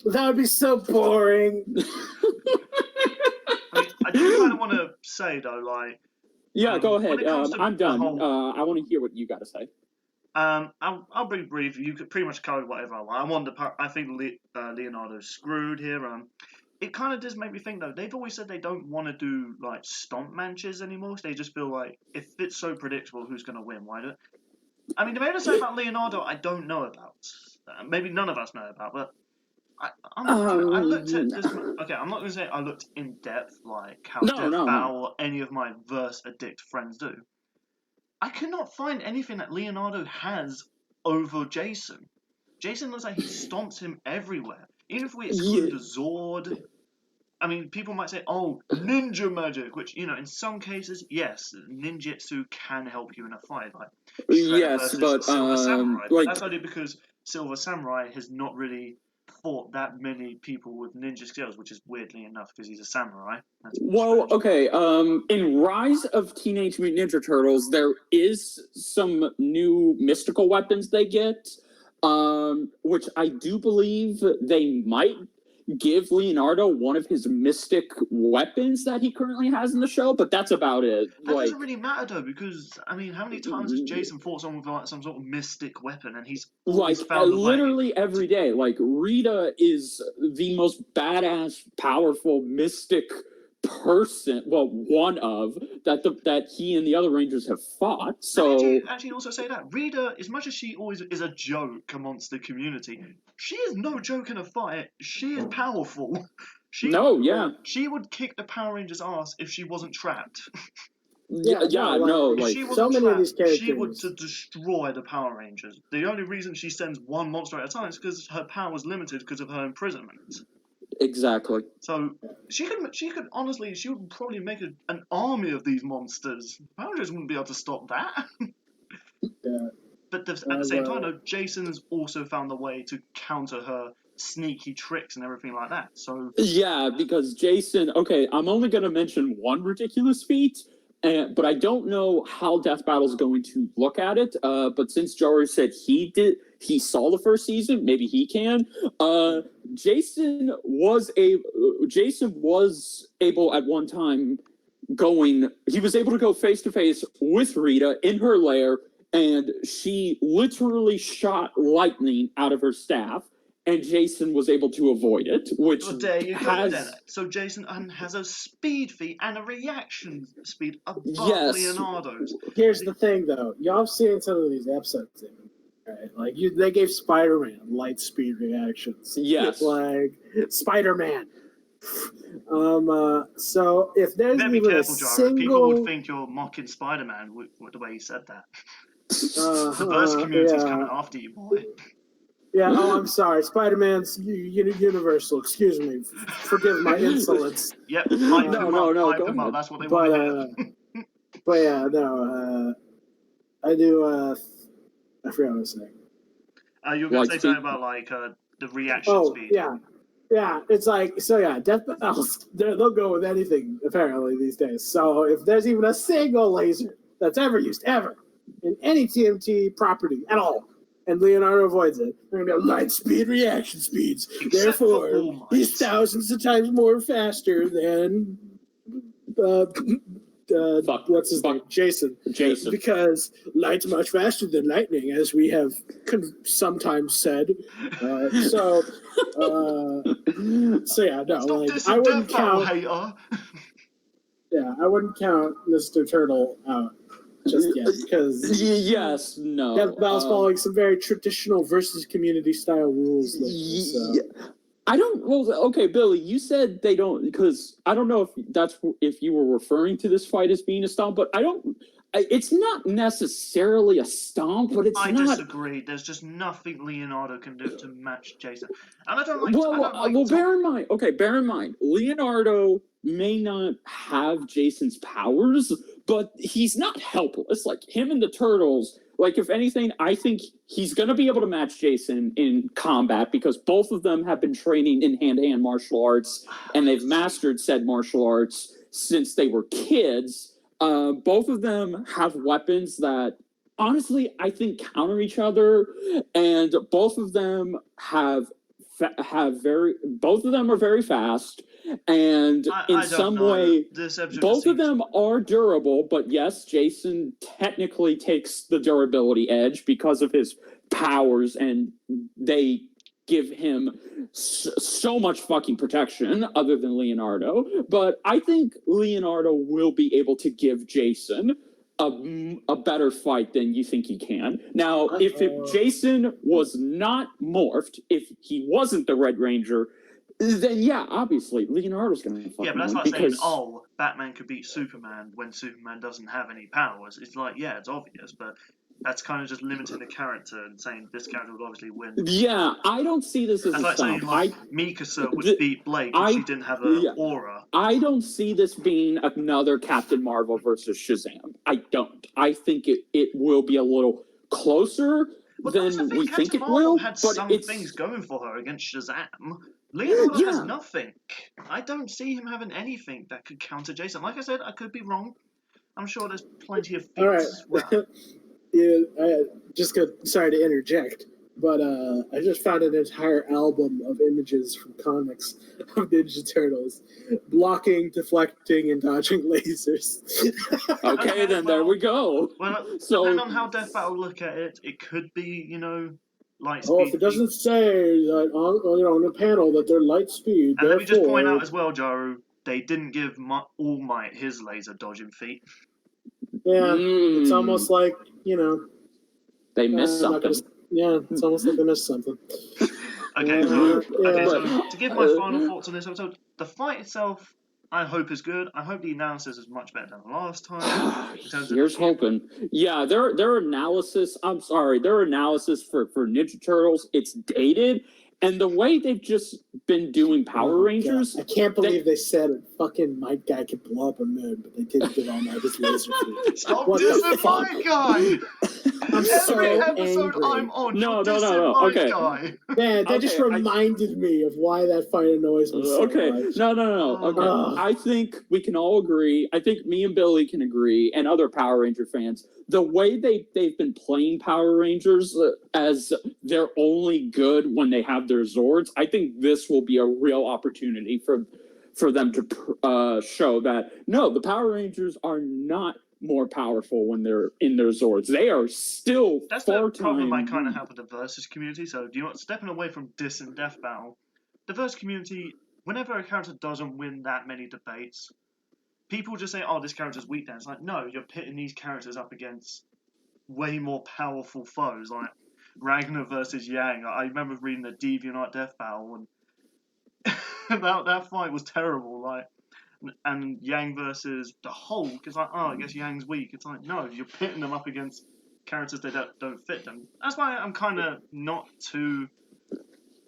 That would be so boring. I do kind of want to say, though, like... Yeah, go ahead. I'm done. I want to hear what you got to say. I'll be brief. You could pretty much cover whatever I want. I think Leonardo's screwed here. It kind of does make me think, though, they've always said they don't want to do, like, stomp matches anymore. So they just feel like, if it's so predictable, who's going to win? Why don't... I mean, the main thing about Leonardo, I don't know about. Maybe none of us know about, but I looked at this... Okay, I'm not going to say I looked in depth, like, how Death Battle or any of my Verse Addict friends do. I cannot find anything that Leonardo has over Jason. Jason looks like he stomps him everywhere. Even if we exclude the Zord, I mean, people might say, oh, ninja magic, which, in some cases, yes, ninjutsu can help you in a fight. Like, yes, but, Silver Samurai. But that's only because Silver Samurai has not really fought that many people with ninja skills, which is weirdly enough, because he's a samurai. Well, okay, in Rise of Teenage Mutant Ninja Turtles, there is some new mystical weapons they get, which I do believe they might give Leonardo one of his mystic weapons that he currently has in the show, but that's about it. That doesn't really matter, though, because, I mean, how many times has Jason fought someone with, like, some sort of mystic weapon, and he's always found a way? Literally every day. Like, Rita is the most badass, powerful, mystic person, well, one of, that he and the other Rangers have fought, so... Actually also say that. Rita, as much as she always is a joke amongst the community, she is no joke in a fight. She is powerful. She would kick the Power Rangers' ass if she wasn't trapped. If so many of these characters... She would destroy the Power Rangers. The only reason she sends one monster at a time is because her power is limited because of her imprisonment. Exactly. So she could honestly, she would probably make an army of these monsters. Power Rangers wouldn't be able to stop that. Yeah. But at the same time, though, Jason's also found a way to counter her sneaky tricks and everything like that. So yeah, because Jason. Okay, I'm only going to mention one ridiculous feat. But I don't know how Death Battle is going to look at it. But since Jaru said he saw the first season, maybe he can. Jason was able at one time he was able to go face to face with Rita in her lair, and she literally shot lightning out of her staff. And Jason was able to avoid it, which there you go. So Jason has a speed feat and a reaction speed above Leonardo's. Here's the thing, though. Y'all have seen some of these episodes. Right? Like they gave Spider-Man light speed reactions. Yes. Like Spider-Man. So if there's You better be even careful, a Jaru. People would single, think you're mocking Spider-Man with the way you said that. The verse community's yeah, coming after you, boy. yeah. Oh, I'm sorry. Spider-Man's universal. Excuse me. Forgive my insolence. Yep, hype No, him no, up, no, hype go him up. ahead. That's what they want to hear. But yeah, no. I do. I forgot what I was saying. You were going Light to say speed? something about like the reaction Oh, speed. yeah. It's like so. Yeah, death battles. They'll go with anything apparently these days. So if there's even a single laser that's ever used in any TMT property at all, and Leonardo avoids it, they're gonna go light speed reaction speeds. Except for Therefore, All Might. he's thousands of times more faster than what's his name? Jason. Because light's much faster than lightning, as we have sometimes said. So yeah, no, Stop like dissing I wouldn't Death Battle, count. hater. Yeah, I wouldn't count Mr. Turtle out just yet because Yes, no. Death Battle's following some very traditional versus community style rules. Lately, so. I don't. Well, okay, Billy, you said they don't because I don't know if you were referring to this fight as being a stomp, but I don't. It's not necessarily a stomp, but it's I not. disagree. There's just nothing Leonardo can do to match Jason, and I don't like. Well, bear in mind, Leonardo may not have Jason's powers, but he's not helpless. Like him and the Turtles. Like, if anything, I think he's going to be able to match Jason in combat because both of them have been training in hand-to-hand martial arts, and they've mastered said martial arts since they were kids. Both of them have weapons that, honestly, I think counter each other, and both of them both of them are very fast, and in some way, both of them are durable, but yes, Jason technically takes the durability edge because of his powers, and they give him so much fucking protection other than Leonardo. But I think Leonardo will be able to give Jason a better fight than you think he can. Now, if Jason was not morphed, if he wasn't the Red Ranger, then yeah, obviously Leonardo's going to fucking yeah, but that's win like because saying, Batman could beat Superman when Superman doesn't have any powers. It's like, yeah, it's obvious, but that's kind of just limiting the character and saying this character would obviously win. Yeah, I don't see this as that's a like stomp. saying like Mikasa would beat Blake if she didn't have an aura. I don't see this being another Captain Marvel versus Shazam. I don't. I think it will be a little closer than we think it will. Had but some things going for her against Shazam. Leonardo has nothing. I don't see him having anything that could counter Jason. Like I said, I could be wrong. I'm sure there's plenty of feats. All right. Sorry to interject, but I just found an entire album of images from comics of Ninja Turtles blocking, deflecting, and dodging lasers. Okay, then there we go. Well, so, depending on how Death Battle look at it, it could be, light speed. Oh, if it doesn't say on the panel that they're light speed, and let me just point out as well, Jaru, they didn't give All Might his laser dodging feat. Yeah, it's almost like they missed something. It's almost like they missed something. Okay, so to give my final thoughts on this episode, the fight itself, I hope is good. I hope the analysis is much better than the last time. Here's hoping. Yeah, their analysis. I'm sorry, their analysis for Ninja Turtles. It's dated, and the way they've just been doing Power Rangers. God. I can't believe they said a fucking Might guy could blow up a moon, but they didn't give All Might his laser feet. Stop dissing my guy. I'm Every episode angry. I'm on, no. Okay. Guy. Man, that just reminded me of why that fight annoys me so much. No. Okay. I think we can all agree. I think me and Billy can agree, and other Power Ranger fans. The way they've been playing Power Rangers as they're only good when they have their Zords, I think this will be a real opportunity for them to show that, no, the Power Rangers are not more powerful when they're in their Zords. They are still That's the problem I kind of have with the Versus community. So, stepping away from Diss and Death Battle, the Versus community, whenever a character doesn't win that many debates, people just say, oh, this character's weak then. It's like, no, you're pitting these characters up against way more powerful foes. Like, Ragnar versus Yang. I remember reading the DeviantArt Death Battle, and that fight was terrible. Like, and Yang versus the Hulk. It's like, oh, I guess Yang's weak. It's like, no, you're pitting them up against characters that don't fit them. That's why I'm kind of not too.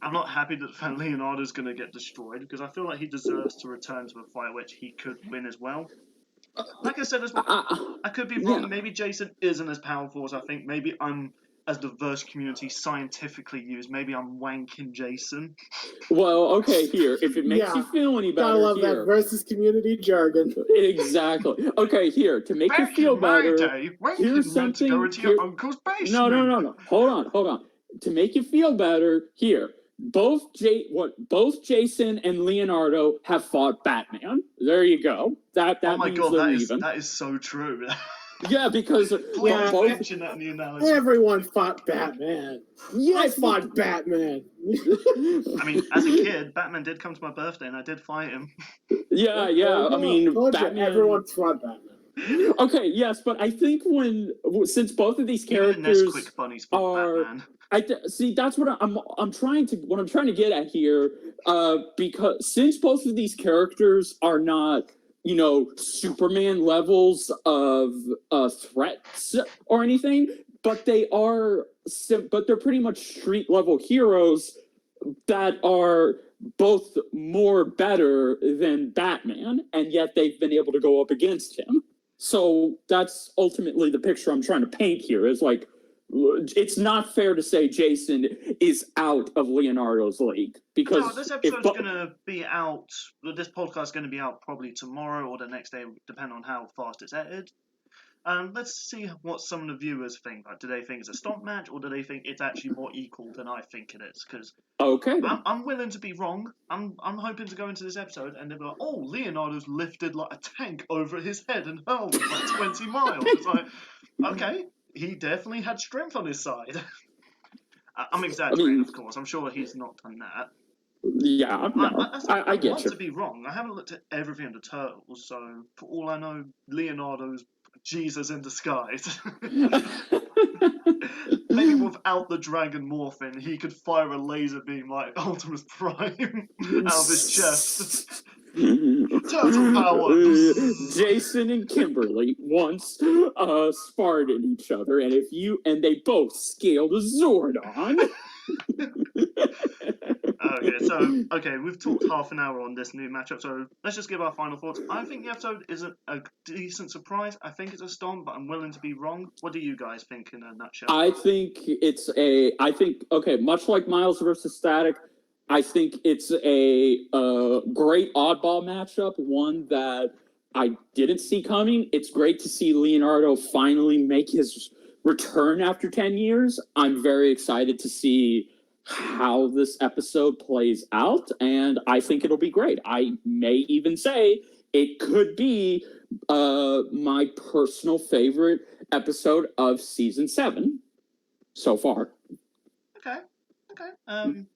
I'm not happy that Leonardo's going to get destroyed, because I feel like he deserves to return to a fight which he could win as well. Like I said, as well, I could be wrong. Yeah. Maybe Jason isn't as powerful as I think. Maybe I'm, as the verse community scientifically used, maybe I'm wanking Jason. Well, okay, here. If it makes you feel any better, Gotta love here. that versus community jargon. Exactly. Okay, here, to make you feel better, here's something. Go into your uncle's basement. No. Hold on. To make you feel better, here. Both Jason and Leonardo have fought Batman. There you go. That oh my means god, they're even. that is so true. Yeah, because Please both. mention that in the analogy. Everyone fought Batman. I fought Batman. I mean, as a kid, Batman did come to my birthday, and I did fight him. Yeah. I mean, Batman. Everyone fought Batman. Okay, yes, but I think since both of these characters Quick bunnies fought Batman. see, that's what I'm trying to get at here, because since both of these characters are not, Superman levels of threats or anything, but they're pretty much street level heroes that are both more better than Batman, and yet they've been able to go up against him. So that's ultimately the picture I'm trying to paint here, is like, it's not fair to say Jason is out of Leonardo's league, because this episode's going to be out. This podcast is going to be out probably tomorrow or the next day, depending on how fast it's edited. Let's see what some of the viewers think. Like, do they think it's a stomp match, or do they think it's actually more equal than I think it is? Because I'm willing to be wrong. I'm hoping to go into this episode and they'll be like, oh, Leonardo's lifted like a tank over his head and hurled it like 20 miles. It's like, okay, he definitely had strength on his side. I'm exaggerating, of course. I'm sure he's not done that. Yeah, I get want you. To be wrong. I haven't looked at everything of the Turtles, so for all I know, Leonardo's Jesus in disguise. Maybe without the dragon morphing, he could fire a laser beam like Optimus Prime out of his chest. Turtle power! Jason and Kimberly once sparred at each other, and they both scaled a Zordon. Okay, we've talked half an hour on this new matchup, so let's just give our final thoughts. I think the episode is a decent surprise. I think it's a stomp, but I'm willing to be wrong. What do you guys think in a nutshell? I think much like Miles versus Static, I think it's a great oddball matchup, one that I didn't see coming. It's great to see Leonardo finally make his return after 10 years. I'm very excited to see how this episode plays out, and I think it'll be great. I may even say it could be my personal favorite episode of season 7 so far. Okay.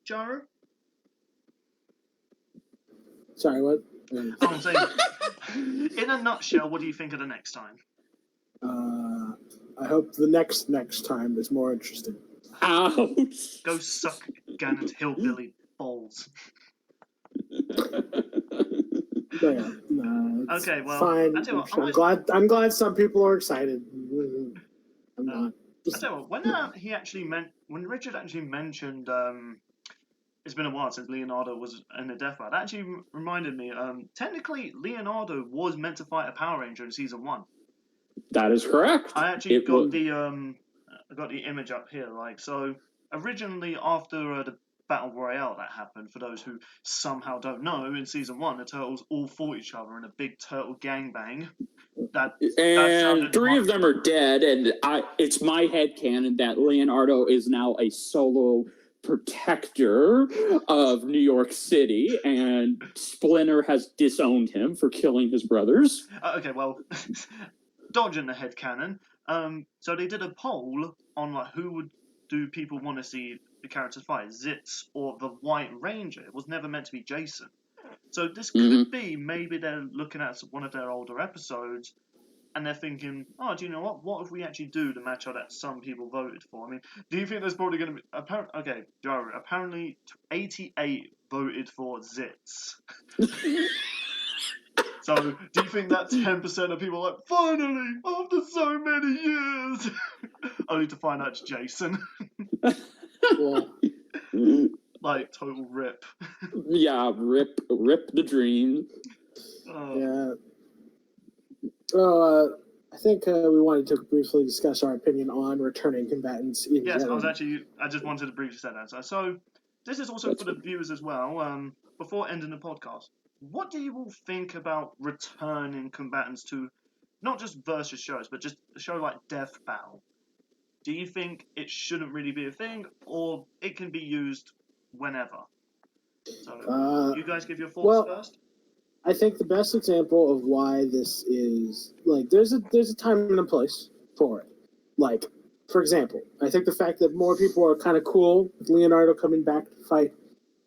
Jaru? Sorry, what? I'm saying, in a nutshell, what do you think of the next time? I hope the next time is more interesting. Ouch! Go suck Gannon's hillbilly balls. Okay, well, fine. I'm glad some people are excited. I'm not. I tell you what, when Richard actually mentioned, it's been a while since Leonardo was in the Death Battle. That actually reminded me. Technically, Leonardo was meant to fight a Power Ranger in season 1. That is correct. I actually got the image up here. So originally, after the Battle Royale that happened, for those who somehow don't know, in season 1, the Turtles all fought each other in a big turtle gangbang. And 3 of them are dead, and it's my headcanon that Leonardo is now a solo protector of New York City, and Splinter has disowned him for killing his brothers. Okay, well, dodging the headcanon. So they did a poll on who do people want to see the characters fight, Zitz or the White Ranger. It was never meant to be Jason. So this could be, maybe they're looking at one of their older episodes, and they're thinking, oh, do you know what? What if we actually do the matchup that some people voted for? I mean, do you think there's probably going to be okay, Jaru, apparently 88 voted for Zitz. So, do you think that 10% of people are like, finally, after so many years, only to find out it's Jason? Well, like, total rip. Yeah, rip the dream. yeah. Well, I think we wanted to briefly discuss our opinion on returning combatants in general. I just wanted to briefly say that. So, this is also for the viewers as well. Before ending the podcast, what do you all think about returning combatants to not just versus shows, but just a show like Death Battle? Do you think it shouldn't really be a thing, or it can be used whenever? So, you guys give your thoughts first. I think the best example of why this is like there's a time and a place for it. Like, for example, I think the fact that more people are kind of cool with Leonardo coming back to fight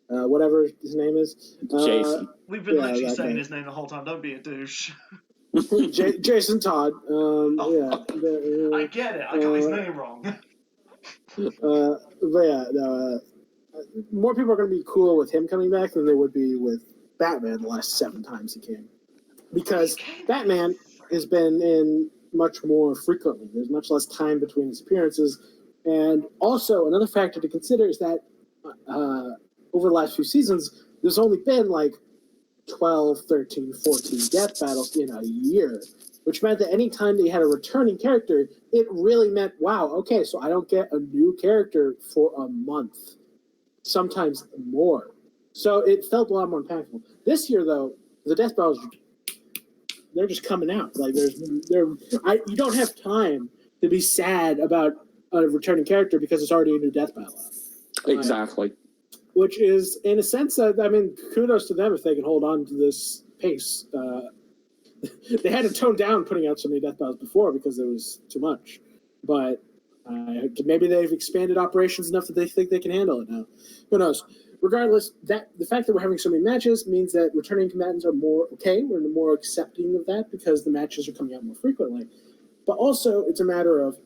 whatever his name is. Jason. We've been literally saying his name the whole time. Don't be a douche. Jason Todd. I get it. I got his name wrong. But yeah, more people are going to be cool with him coming back than they would be with Batman the last 7 times he came. Because Batman has been in much more frequently. There's much less time between his appearances. And also, another factor to consider is that over the last few seasons, there's only been like 12, 13, 14 death battles in a year, which meant that any time they had a returning character, it really meant, wow, okay, so I don't get a new character for a month, sometimes more. So it felt a lot more impactful. This year, though, the death battles, they're just coming out. Like you don't have time to be sad about a returning character because it's already a new death battle out. Exactly. Which is, in a sense, I mean, kudos to them if they can hold on to this pace. They had to tone down putting out so many death battles before because it was too much. But maybe they've expanded operations enough that they think they can handle it now. Who knows? Regardless, the fact that we're having so many matches means that returning combatants are more okay. We're more accepting of that because the matches are coming out more frequently. But also, it's a matter of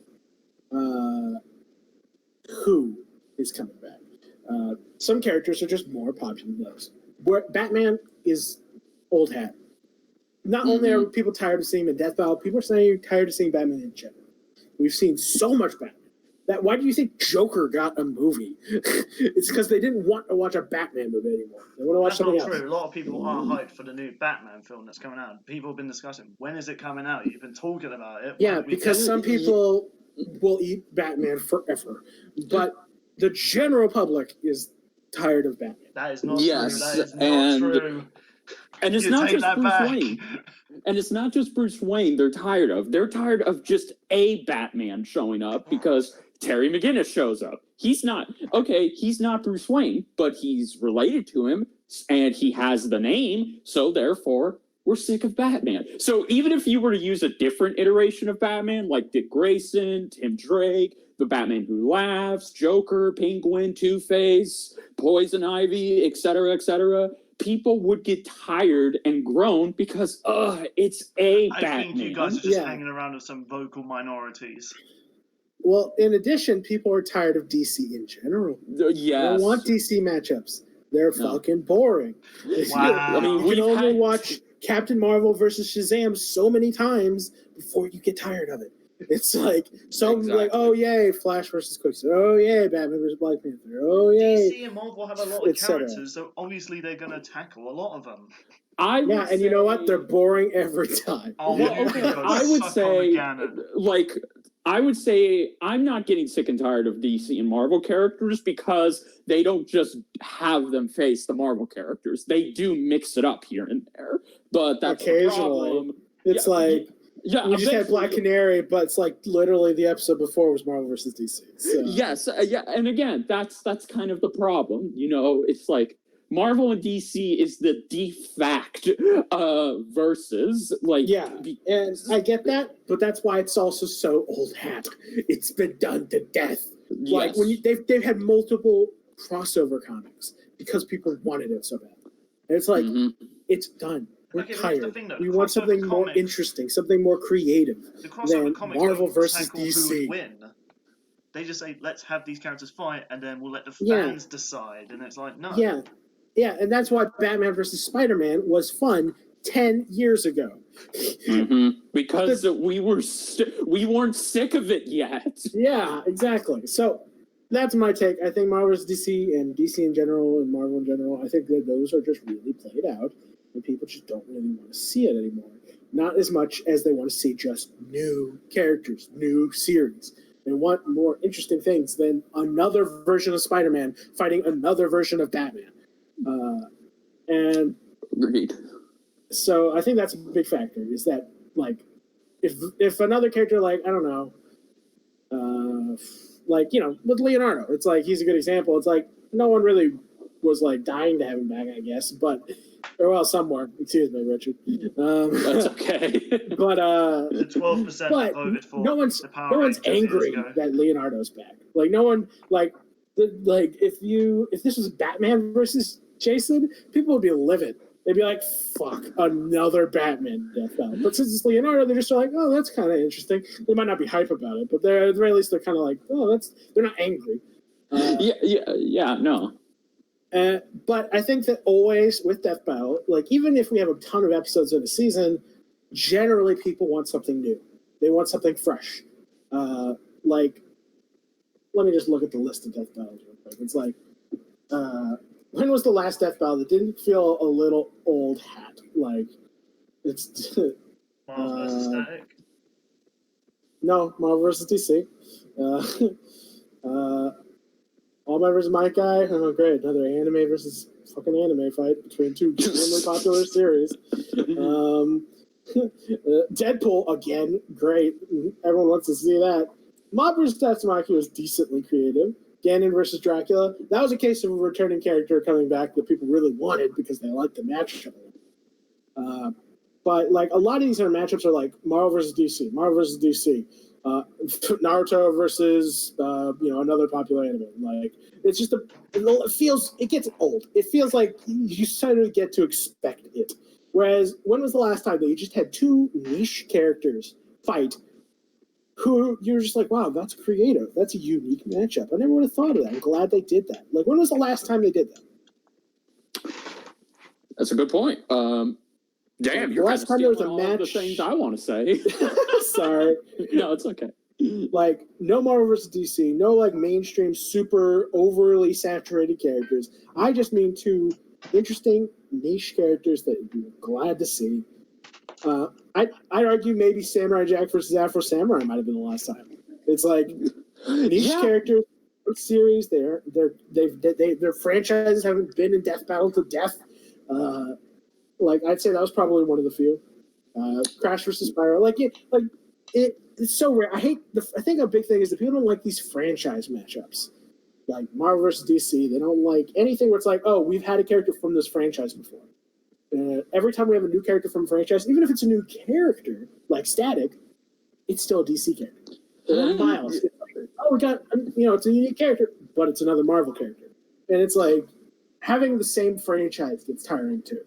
who is coming back. Some characters are just more popular than others. Batman is old hat. Not only are people tired of seeing him in Death Battle, people are saying tired of seeing Batman in general. We've seen so much Batman. Why do you think Joker got a movie? It's because they didn't want to watch a Batman movie anymore. They want to watch something else. That's not true. A lot of people are hyped for the new Batman film that's coming out. People have been discussing, when is it coming out? You've been talking about it. Yeah, because some people will eat Batman forever. But the general public is tired of Batman. That is not true. That is not true. And it's not just Bruce Wayne. And it's not just Bruce Wayne they're tired of. They're tired of just a Batman showing up because Terry McGinnis shows up. He's not Bruce Wayne, but he's related to him and he has the name. So therefore, we're sick of Batman. So even if you were to use a different iteration of Batman, like Dick Grayson, Tim Drake, the Batman Who Laughs, Joker, Penguin, Two-Face, Poison Ivy, etc., people would get tired and groan because, it's a Batman. I think you guys are just hanging around with some vocal minorities. Well, in addition, people are tired of DC in general. Yes. They don't want DC matchups. They're fucking boring. Wow. I mean, you can only watch Captain Marvel versus Shazam so many times before you get tired of it. It's like like, oh yay, Flash versus Quicksilver. Oh yay, Batman versus Black Panther. Oh yay. DC and Marvel have a lot of characters, so obviously they're gonna tackle a lot of them. And you know what? They're boring every time. Oh, I would say I'm not getting sick and tired of DC and Marvel characters because they don't just have them face the Marvel characters. They do mix it up here and there, but that's occasionally. The problem. It's we just had Black Canary, but it's like literally the episode before was Marvel versus DC. So. Yes, and again, that's kind of the problem. You know, it's like Marvel and DC is the de facto versus and I get that, but that's why it's also so old hat. It's been done to death. Yes. Like when they've had multiple crossover comics because people wanted it so bad. And it's like it's done. We're Okay, but that's the tired. thing, though. We want something more Comics- interesting, something more creative The crossover than comics Marvel don't versus tackle who DC. would win. They just say, let's have these characters fight, and then we'll let the Yeah. fans decide. And it's like, no. Yeah, and that's why Batman versus Spider-Man was fun 10 years ago. Because we weren't sick of it yet. Yeah, exactly. So that's my take. I think Marvel vs. DC and DC in general and Marvel in general, I think that those are just really played out, and people just don't really want to see it anymore. Not as much as they want to see just new characters, new series. They want more interesting things than another version of Spider-Man fighting another version of Batman. And Agreed. so I think that's a big factor, is that, like, if another character, like, I don't know, like, you know, with Leonardo, it's like, he's a good example. It's like, no one really was, like, dying to have him back, I guess, but, or well, somewhere. Excuse me, Richard. That's okay. But, The 12% voted for no one's the Power Rangers angry years ago. that Leonardo's back. Like, no one, like, if this was Batman versus Jason, people would be livid. They'd be like, fuck, another Batman death battle. But since it's Leonardo, they're just like, oh, that's kind of interesting. They might not be hype about it, but they're, at the very least, they're kind of like, oh, they're not angry. No. But I think that always with Death Battle, like, even if we have a ton of episodes in a season, generally people want something new. They want something fresh. Like, let me just look at the list of Death Battles real quick. It's like, when was the last Death Battle that didn't feel a little old hat? Like, it's... Marvel vs. Static. No, Marvel vs. DC. All Might vs. My Guy. Oh, great. Another anime versus fucking anime fight between two extremely popular series. Deadpool, again. Great. Everyone wants to see that. Mob vs. Tatsumaki was decently creative. Ganon versus Dracula. That was a case of a returning character coming back that people really wanted because they liked the matchup. But, like, a lot of these other matchups are like Marvel versus DC, Marvel versus DC, Naruto versus, another popular anime. Like, it's just it gets old. It feels like you sort of get to expect it. Whereas, when was the last time that you just had two niche characters fight who you're just like, wow, that's creative. That's a unique matchup. I never would have thought of that. I'm glad they did that. Like, when was the last time they did that? That's a good point. Damn, you're last time there was a all match. The things I want to say. Sorry. No, it's okay. Like, no Marvel vs. DC, no, like, mainstream, super overly saturated characters. I just mean two interesting niche characters that you're glad to see. I'd argue maybe Samurai Jack versus Afro Samurai might have been the last time. It's like niche characters, series. Their franchises haven't been in death battle to death. Like, I'd say that was probably one of the few. Crash versus Spyro, it's so rare. I think a big thing is that people don't like these franchise matchups, like Marvel versus DC. They don't like anything where it's like, oh, we've had a character from this franchise before. Every time we have a new character from a franchise, even if it's a new character, like Static, it's still a DC character. Miles, it's like, oh, we got, it's a unique character, but it's another Marvel character. And it's like, having the same franchise gets tiring too.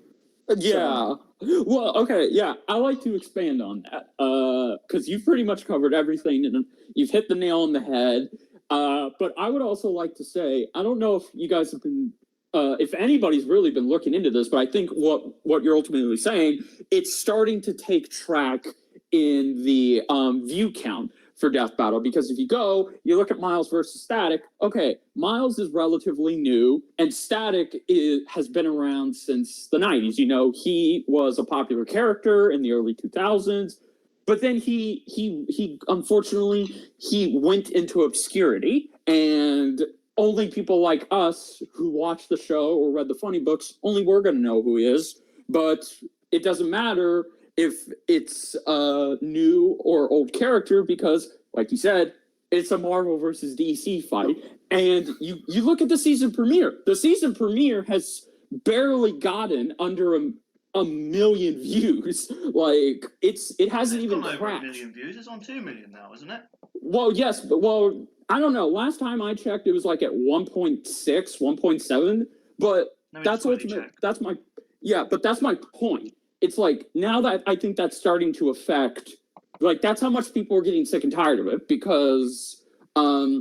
Yeah. Well, okay, yeah, I like to expand on that, because you've pretty much covered everything, and you've hit the nail on the head. But I would also like to say, I don't know if you guys have been, if anybody's really been looking into this, but I think what you're ultimately saying, it's starting to take track in the view count for Death Battle, because if you look at Miles versus Static, okay, Miles is relatively new, and Static has been around since the 90s. He was a popular character in the early 2000s, but then he unfortunately, he went into obscurity, and only people like us who watch the show or read the funny books, only we're going to know who he is. But it doesn't matter if it's a new or old character, because, like you said, it's a Marvel versus DC fight. And you look at the season premiere. The season premiere has barely gotten under a million views. Like, it hasn't even cracked. Over 1 million views. It's on 2 million now, isn't it? Well, yes, but I don't know. Last time I checked, it was like at 1.6, 1.7. But that's ultimate. That's my point. it's like now that I think that's starting to affect, like that's how much people are getting sick and tired of it because I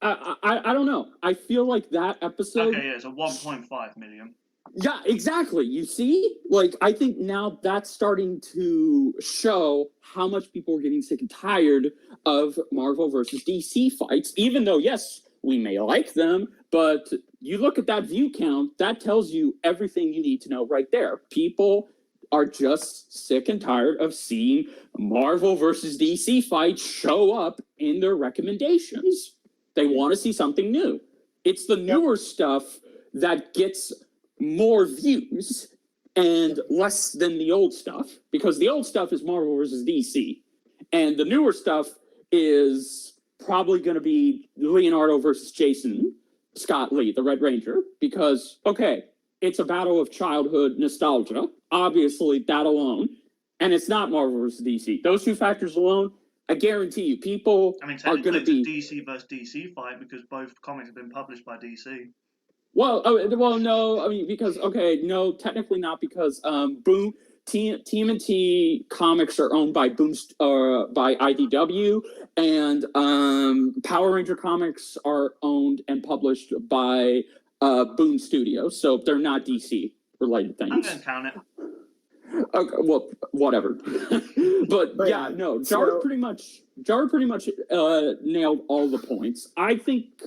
don't know. I feel like that episode. Okay, yeah, it's a 1.5 million. Yeah, exactly. You see, like I think now that's starting to show how much people are getting sick and tired of Marvel versus DC fights. Even though, yes, we may like them, but you look at that view count, that tells you everything you need to know right there. People are just sick and tired of seeing Marvel versus DC fights show up in their recommendations. They want to see something new. It's the newer stuff that gets more views and less than the old stuff, because the old stuff is Marvel versus DC, and the newer stuff is probably going to be Leonardo versus Jason Scott Lee, the Red Ranger, because, okay, it's a battle of childhood nostalgia, obviously that alone, and it's not Marvel versus DC. Those two factors alone, I guarantee you, people are going to be... it's a DC versus DC fight because both comics have been published by DC. Well, no, I mean, because, okay, no, technically not, because TMNT Comics are owned by by IDW, and Power Ranger Comics are owned and published by Boom Studios, so they're not DC related things. I'm gonna count it. Okay, well, whatever. but yeah, no, Jaru pretty much nailed all the points. I think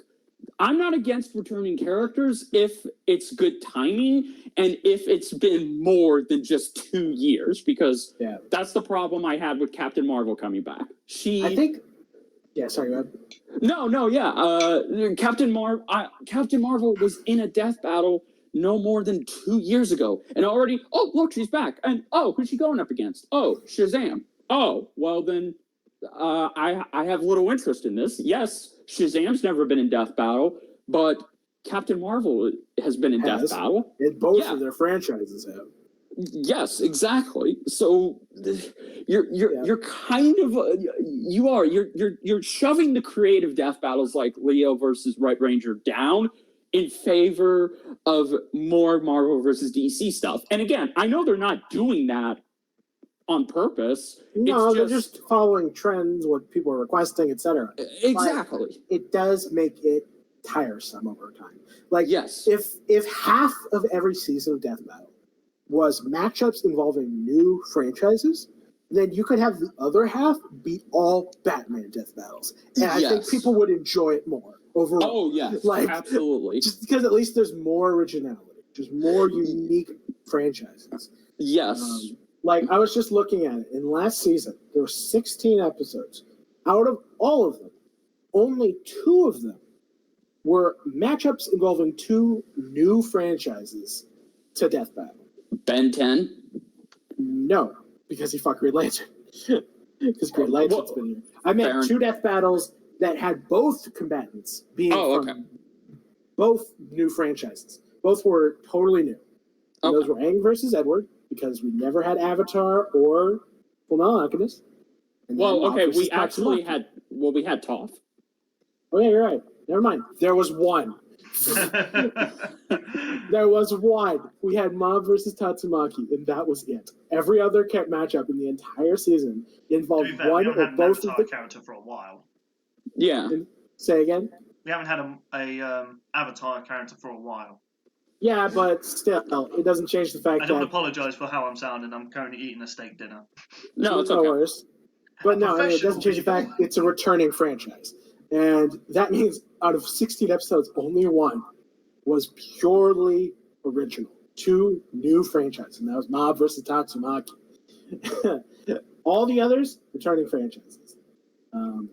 I'm not against returning characters if it's good timing and if it's been more than just 2 years, because that's the problem I had with Captain Marvel coming back. Sorry, go ahead. Captain Marvel was in a death battle no more than 2 years ago, and already, oh, look, she's back, and oh, who's she going up against? Oh, Shazam. Oh, well then, I have little interest in this. Yes, Shazam's never been in death battle, but Captain Marvel has been in death battle. And both of their franchises have. Yes, exactly. So you're kind of you're shoving the creative death battles like Leo versus Red Ranger down in favor of more Marvel versus DC stuff. And again, I know they're not doing that on purpose. No, they're just following trends, what people are requesting, etc. Exactly. But it does make it tiresome over time. Like, yes, if half of every season of Death Battle was matchups involving new franchises, then you could have the other half beat all Batman Death Battles, and I think people would enjoy it more overall. Oh yes, absolutely. Just because at least there's more originality, just more unique franchises. Yes. Like, I was just looking at it. In last season, there were 16 episodes. Out of all of them, only 2 of them were matchups involving 2 new franchises to Death Battle. Ben 10? No, because he fucked Green Lantern. Because Green Lantern's been here. I meant 2 Death Battles that had both combatants being from both new franchises. Both were totally new. And those were Aang versus Edward, because we never had Avatar or Fullmetal Alchemist. Well, okay, we actually had Toph. Oh yeah, you're right. Never mind. There was one. There was one. We had Mob versus Tatsumaki, and that was it. Every other matchup in the entire season involved one or both of the character for a while. Yeah. Say again? We haven't had a Avatar character for a while. Yeah, but still, it doesn't change the fact that... I don't apologise for how I'm sounding. I'm currently eating a steak dinner. No, it's okay. No worries. But no, it doesn't change the fact it's a returning franchise. And that means out of 16 episodes, only 1 was purely original. 2 new franchises, and that was Mob versus Tatsumaki. All the others, returning franchises. And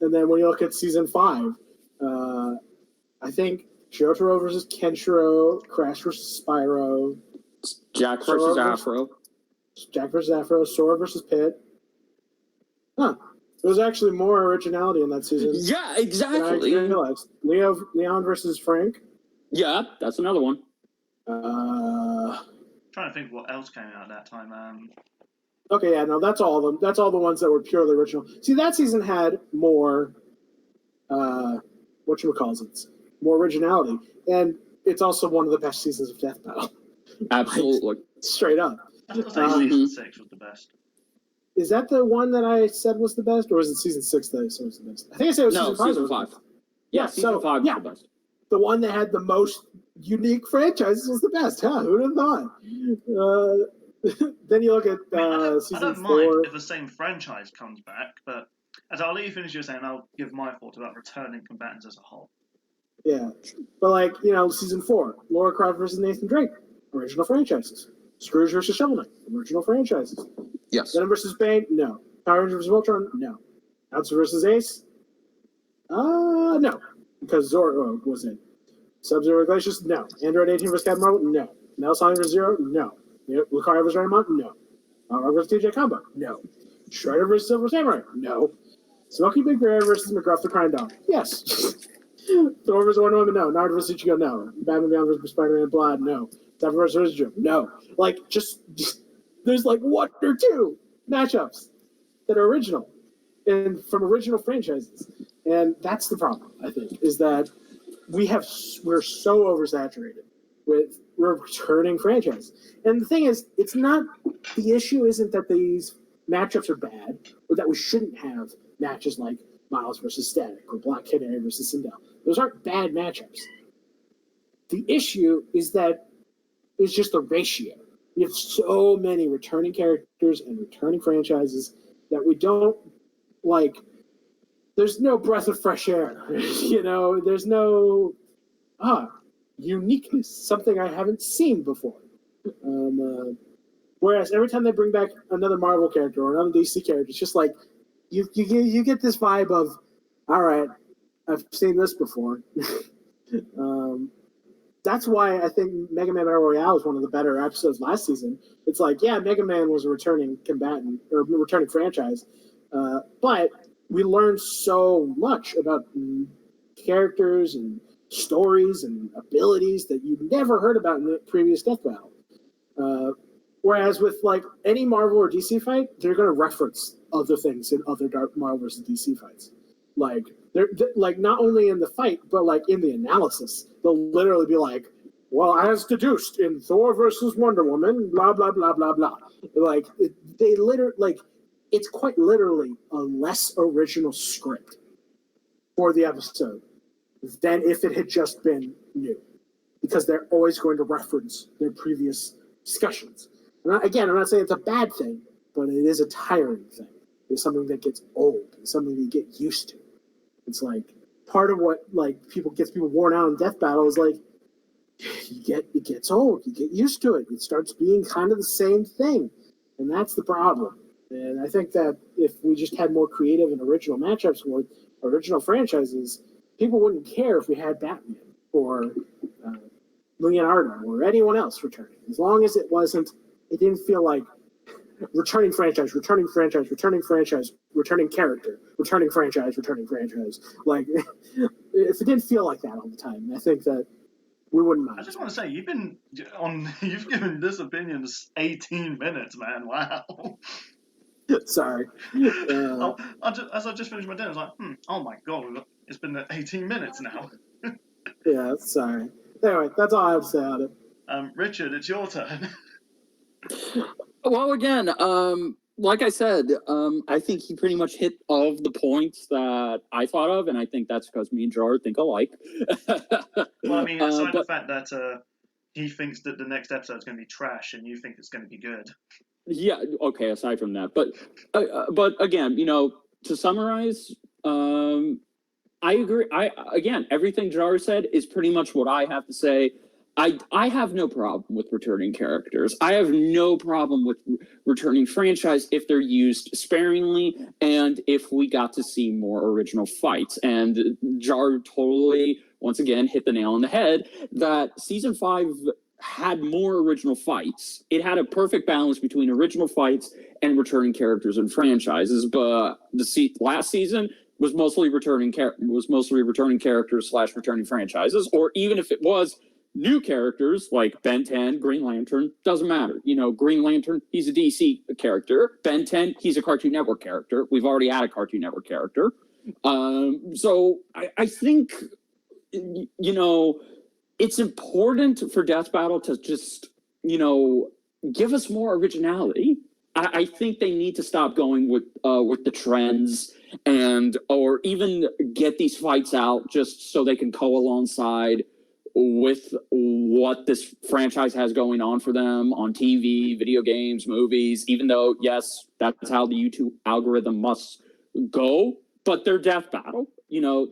then when you look at season 5, I think Shotaro versus Kenshiro, Crash versus Spyro, Jack versus Afro, Sora versus Pit. Huh. There was actually more originality in that season. Yeah, exactly. Than I realized. Leon versus Frank. Yeah, that's another one. Trying to think what else came out at that time. Okay, yeah, no, that's all of them. That's all the ones that were purely original. See, that season had more, whatchamacallits, more originality. And it's also one of the best seasons of Death Battle. Absolutely. Like, straight up. I have to say season 6 was the best. Is that the one that I said was the best, or was it season 6 that I said was the best? I think I said it was season 5. Yeah, season 5 was the best. The one that had the most unique franchises was the best. Huh? Who'd have thought? Then you look at season 4. I don't mind if the same franchise comes back, but as I'll let you finish your saying, I'll give my thoughts about returning combatants as a whole. Yeah, but season 4, Laura Croft versus Nathan Drake, original franchises. Scrooge versus Shovel Knight, original franchises. Yes. Venom versus Bane, no. Power Rangers versus Voltron, no. Outlaws versus Ace, no, because Zoro was in. Sub-Zero Glacius, no. Android 18 versus Captain Marvel, no. Metal Sonic versus Zero, no. Lucario versus Raymond, no. Rock versus TJ Combo, no. Shredder versus Silver Samurai, no. Smokey Big Bear versus McGruff the Crying Dog, yes. Thor versus Wonder Woman, no. Naruto versus Ichigo, no. Batman Beyond versus Spider-Man Blood, no. Devil versus Joe, no. Just there's 1 or 2 matchups that are original and from original franchises, and that's the problem. I think is that we're so oversaturated with returning franchises, and the thing is, it's not the issue isn't that these matchups are bad or that we shouldn't have matches like Miles versus Static or Black Canary versus Sindel. Those aren't bad matchups. The issue is that it's just the ratio. We have so many returning characters and returning franchises that we don't there's no breath of fresh air. There's no uniqueness, something I haven't seen before. Whereas every time they bring back another Marvel character or another DC character, it's just you get this vibe of, all right, I've seen this before. That's why I think Mega Man Battle Royale was one of the better episodes last season. It's Mega Man was a returning combatant or returning franchise, but we learned so much about characters and stories and abilities that you never heard about in the previous Death Battle. Whereas with any Marvel or DC fight, they're going to reference other things in other Marvel versus DC fights. They're not only in the fight, but in the analysis, they'll literally be well, as deduced in Thor versus Wonder Woman, blah blah blah blah blah. They literally it's quite literally a less original script for the episode than if it had just been new, because they're always going to reference their previous discussions. And I'm not saying it's a bad thing, but it is a tiring thing. It's something that gets old. It's something you get used to. It's part of what gets people worn out in Death Battle is it gets old. You get used to it. It starts being kind of the same thing, and that's the problem. And I think that if we just had more creative and original matchups with original franchises, people wouldn't care if we had Batman or Leonardo or anyone else returning, as long as it didn't feel like returning franchise, returning franchise, returning franchise, returning character, returning franchise, returning franchise. If it didn't feel like that all the time, I think that we wouldn't mind. I just want to say, you've given this opinion 18 minutes, man. Wow. Sorry. As I just finished my dinner, I was oh my god, it's been 18 minutes now. Yeah, sorry. Anyway, that's all I have to say on it. Richard, it's your turn. Well, again, like I said, I think he pretty much hit all of the points that I thought of, and I think that's because me and Jar think alike. Well, I mean, aside the fact that he thinks that the next episode is going to be trash, and you think it's going to be good. Yeah, okay, aside from that. But again, to summarize, I agree. Everything Jar said is pretty much what I have to say. I have no problem with returning characters. I have no problem with returning franchise if they're used sparingly and if we got to see more original fights. And Jar totally, once again, hit the nail on the head that season 5 had more original fights. It had a perfect balance between original fights and returning characters and franchises. But the last season was mostly returning characters / returning franchises, or even if it was new characters like Ben 10, Green Lantern, doesn't matter. Green Lantern, he's a DC character. Ben 10, he's a Cartoon Network character. We've already had a Cartoon Network character. So I think, it's important for Death Battle to just, give us more originality. I think they need to stop going with the trends or even get these fights out just so they can go alongside with what this franchise has going on for them on TV, video games, movies, even though, yes, that's how the YouTube algorithm must go, but their death battle,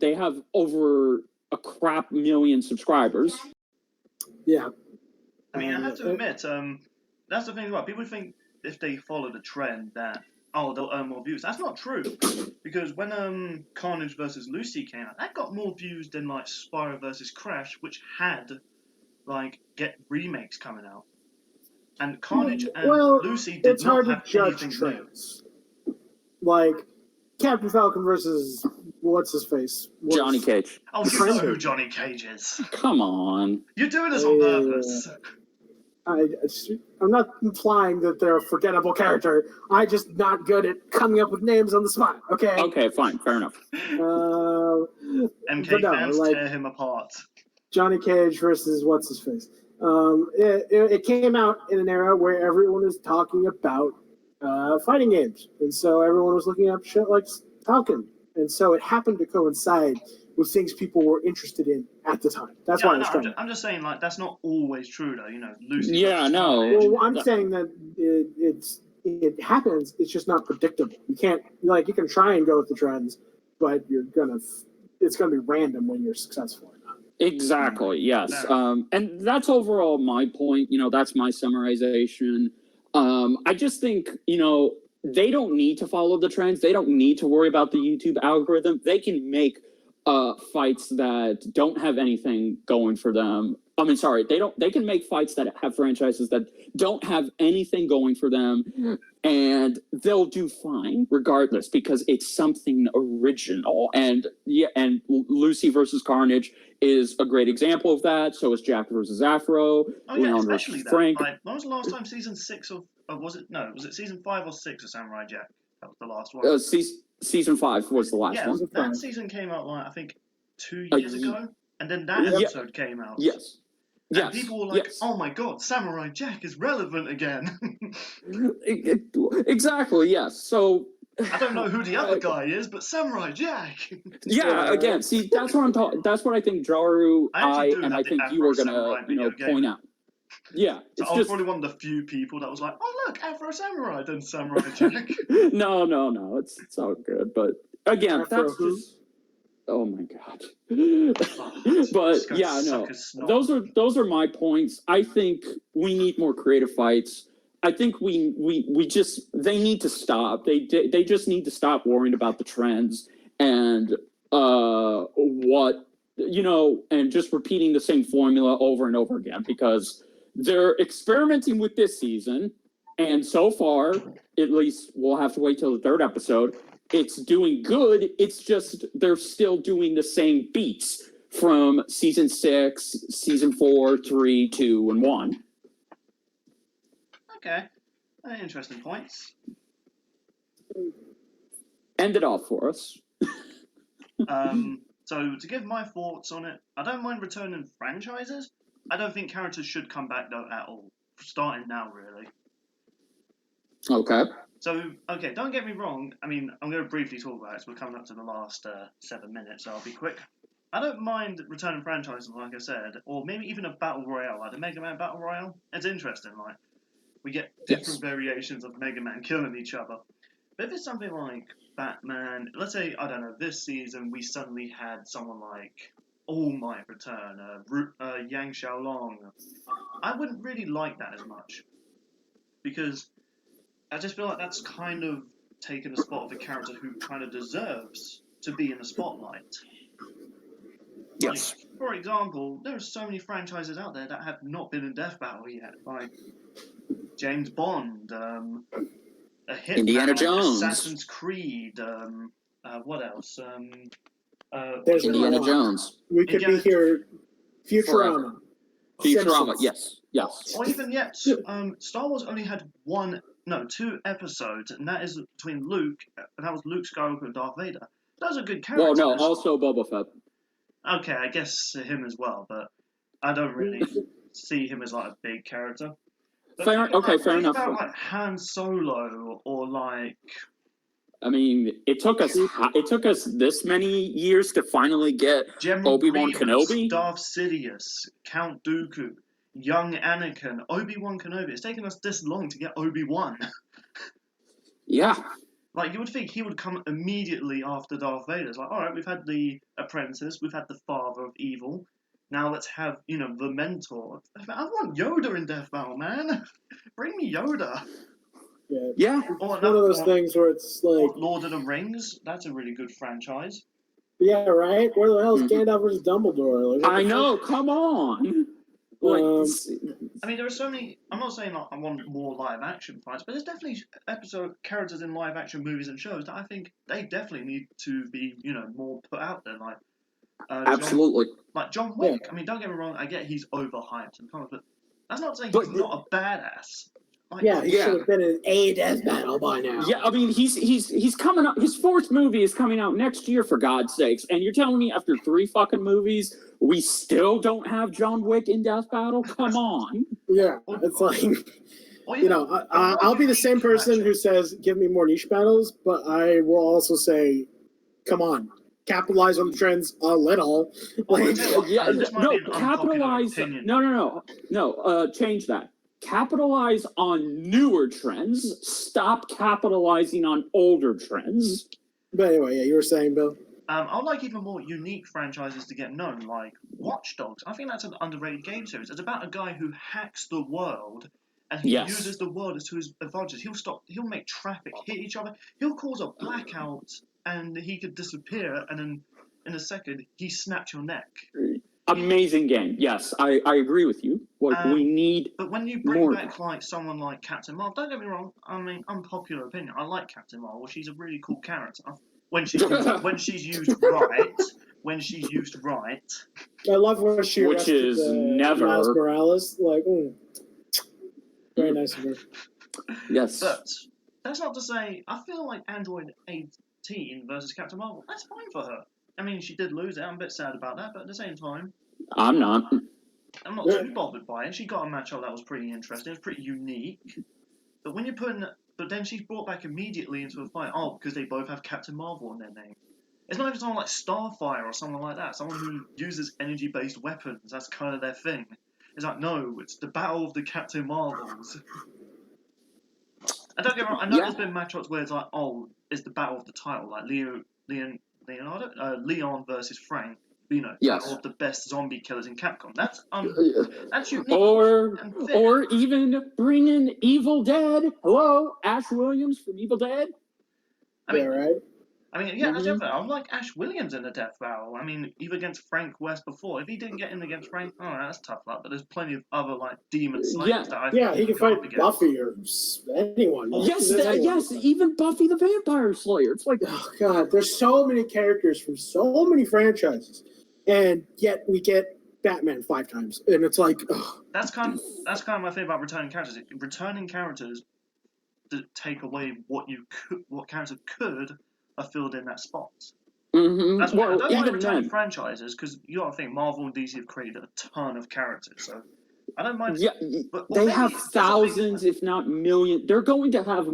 they have over a crap million subscribers. Yeah. I mean, I have to admit, that's the thing about people think if they follow the trend that, they'll earn more views. That's not true. Because when Carnage versus Lucy came out, that got more views than like Spyro versus Crash, which had get remakes coming out. And Carnage and Lucy did not have anything trends. Like Captain Falcon versus what's his face? Johnny Cage. Oh, you know who Johnny Cage is. Come on. You're doing this on purpose. I'm not implying that they're a forgettable character. I'm just not good at coming up with names on the spot. Okay. Okay, fine, fair enough. MK fans tear him apart. Johnny Cage versus what's his face. It came out in an era where everyone was talking about fighting games, and so everyone was looking up shit like Falcon, and so it happened to coincide with things people were interested in at the time. That's why I'm just saying, that's not always true, though. Lucy. Yeah, no. Well, I'm saying that it happens. It's just not predictable. You can't you can try and go with the trends, but it's gonna be random when you're successful or not. Exactly. Yes. And that's overall my point. That's my summarization. I just think they don't need to follow the trends. They don't need to worry about the YouTube algorithm. They can make fights that don't have anything going for them. I mean, sorry, they can make fights that have franchises that don't have anything going for them, and they'll do fine regardless because it's something original. And Lucy versus Carnage is a great example of that. So is Jack versus Afro. Oh yeah, especially that. Frank. When was the last time season 6 of was it season 5 or 6 of Samurai Jack? That was the last one. Season 5 was the last one. That season came out I think 2 years ago, and then that episode came out. Yes. And people were like, "Oh my god, Samurai Jack is relevant again." Exactly. Yes. So I don't know who the other guy is, but Samurai Jack. Yeah. Again, see, that's what I'm talking. That's what I think Jaru, I think you were gonna, point out. Yeah. So I was probably one of the few people that was like, "Oh look, Afro Samurai," then Samurai Jack. No, it's all good. But again, that's just. Oh my god. But yeah, no. Those are my points. I think we need more creative fights. I think they need to stop. They just need to stop worrying about the trends and and just repeating the same formula over and over again because they're experimenting with this season, and so far, at least we'll have to wait till the 3rd episode. It's doing good. It's just they're still doing the same beats from season 6, season 4, 3, 2, and 1. Okay, interesting points. End it off for us. So to give my thoughts on it, I don't mind returning franchises. I don't think characters should come back though at all. Starting now, really. Okay. So, don't get me wrong. I mean, I'm going to briefly talk about it. So we're coming up to the last 7 minutes, so I'll be quick. I don't mind returning franchises, like I said, or maybe even a Battle Royale, like the Mega Man Battle Royale. It's interesting, we get different variations of Mega Man killing each other. But if it's something like Batman, let's say, I don't know, this season we suddenly had someone like All Might return, Yang Xiaolong, I wouldn't really like that as much. Because I just feel like that's kind of taken the spot of a character who kind of deserves to be in the spotlight. Yes. For example, there are so many franchises out there that have not been in Death Battle yet, like James Bond, Hitman, Indiana Jones, Assassin's Creed, what else? There's Indiana Jones. We could be here. Futurama. Futurama, yes. Or even yet, Star Wars only had 2 episodes, and that is between Luke, and that was Luke Skywalker and Darth Vader. Those are good characters. Well, no, also Boba Fett. Okay, I guess him as well, but I don't really see him as a big character. fair enough. About like Han Solo or like. I mean, it took us this many years to finally get General Obi-Wan Grievous, Kenobi. Darth Sidious, Count Dooku, young Anakin, Obi-Wan Kenobi. It's taken us this long to get Obi-Wan. Yeah. Like, you would think he would come immediately after Darth Vader. It's like, alright, we've had the apprentice, we've had the father of evil. Now let's have, the mentor. I want Yoda in Death Battle, man. Bring me Yoda. Yeah. It's one of those things where it's like... Lord of the Rings, that's a really good franchise. Yeah, right? Where the hell is Gandalf versus Dumbledore? Like, I know, come on! I mean, there are so many... I'm not saying I want more live-action fights, but there's definitely characters in live-action movies and shows that I think they definitely need to be, more put out there. Like, absolutely. John Wick. Yeah. I mean, don't get me wrong, I get he's overhyped and but that's not saying he's not a badass. Like, he should have been in a Death Battle by now. Yeah, I mean, he's coming up. His fourth movie is coming out next year, for God's sakes. And you're telling me after 3 fucking movies, we still don't have John Wick in Death Battle? Come on. Yeah, it's like, I'll be the same person who says, give me more niche battles, but I will also say, come on. Capitalize on the trends a little. Capitalize. No. Change that. Capitalize on newer trends. Stop capitalizing on older trends. But anyway, you were saying, Bill? I'd like even more unique franchises to get known, like Watch Dogs. I think that's an underrated game series. It's about a guy who hacks the world, and he uses the world to his advantage. He'll make traffic hit each other. He'll cause a blackout, and he could disappear, and then in a second, he snapped your neck. Amazing game. Yes, I agree with you. We need. But when you bring back like someone like Captain Marvel, don't get me wrong. I mean, unpopular opinion. I like Captain Marvel. She's a really cool character when she's used right. When she's used right. I love when she which is never Miles Morales. Like, very nice of her. Yes, but that's not to say. I feel like Android 18 versus Captain Marvel. That's fine for her. I mean, she did lose it. I'm a bit sad about that, but at the same time, I'm not too bothered by it. She got a matchup that was pretty interesting. It was pretty unique. But when you're but then she's brought back immediately into a fight. Oh, because they both have Captain Marvel in their name. It's not even someone like Starfire or someone like that. Someone who uses energy-based weapons. That's kind of their thing. It's like, no, it's the battle of the Captain Marvels. And don't get me wrong, I know there's been matchups where it's like, oh, it's the battle of the title, like Leon versus Frank. Battle of the best zombie killers in Capcom. That's unique. Or even bring in Evil Dead. Hello, Ash Williams from Evil Dead. Right. I mean, yeah, I like Ash Williams in the Death Battle. I mean, even against Frank West before. If he didn't get in against Frank, that's tough luck. But there's plenty of other like demon slayers that I think he can fight Buffy or anyone. Yes, even Buffy the Vampire Slayer. It's like, oh god, there's so many characters from so many franchises, and yet we get Batman 5 times, and it's like, ugh. That's kind of my thing about returning characters. Returning characters to take away what character could have filled in that spot. Mm-hmm. That's why I don't like returning franchises, because you got to think Marvel and DC have created a ton of characters, so I don't mind. Yeah, they have thousands, if not millions. They're going to have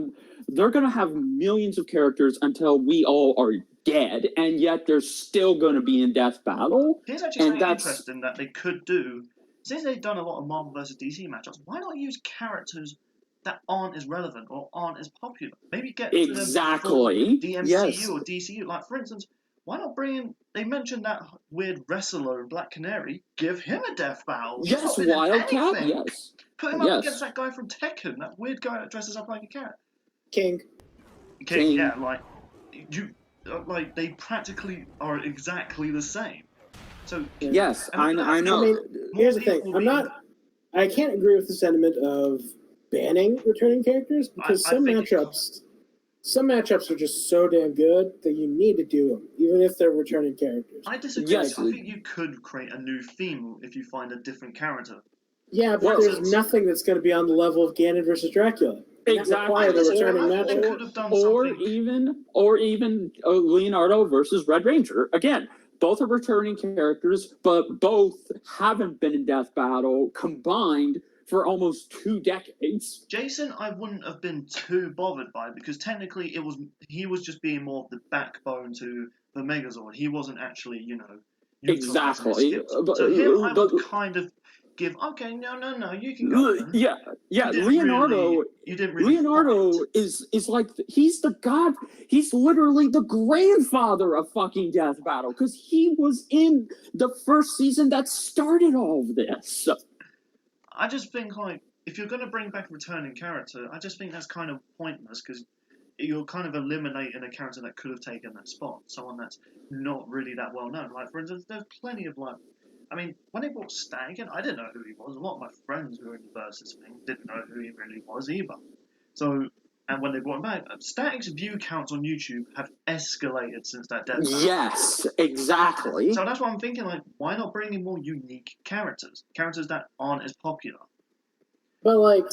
millions of characters until we all are dead, and yet they're still going to be in Death Battle. Here's actually something interesting that they could do. Since they've done a lot of Marvel versus DC matchups, why not use characters that aren't as relevant or aren't as popular? Maybe get to them the MCU or DCU. Like, for instance, why not bring in... They mentioned that weird wrestler in Black Canary. Give him a Death Battle. Yes, Wildcat, yes. Put him up against that guy from Tekken, that weird guy that dresses up like a cat. King. Yeah, they practically are exactly the same. So yes, I know. I mean, here's the thing. I can't agree with the sentiment of banning returning characters, because some matchups are just so damn good that you need to do them, even if they're returning characters. I disagree. Yes. I think you could create a new theme if you find a different character. Yeah, but there's nothing that's going to be on the level of Ganon versus Dracula. Exactly. Or even Leonardo versus Red Ranger. Again, both are returning characters, but both haven't been in Death Battle. Combined, for almost 2 decades. Jason, I wouldn't have been too bothered by because technically he was just being more of the backbone to the Megazord. He wasn't actually, utilizing his Exactly. skills. So him, I would kind of give, okay, no, you can go then. Yeah. Leonardo. You didn't really Leonardo fight. is like he's the god. He's literally the grandfather of fucking Death Battle because he was in the first season that started all of this. I just think like if you're going to bring back a returning character, I just think that's kind of pointless because you're kind of eliminating a character that could have taken that spot, someone that's not really that well known. Like for instance, there's plenty of like. I mean, when they brought Stag in, I didn't know who he was. A lot of my friends who were in the Versus thing didn't know who he really was either. So, and when they brought him back, Stag's view counts on YouTube have escalated since that death. Yes, exactly. So that's why I'm thinking, like, why not bring in more unique characters? Characters that aren't as popular. But, like,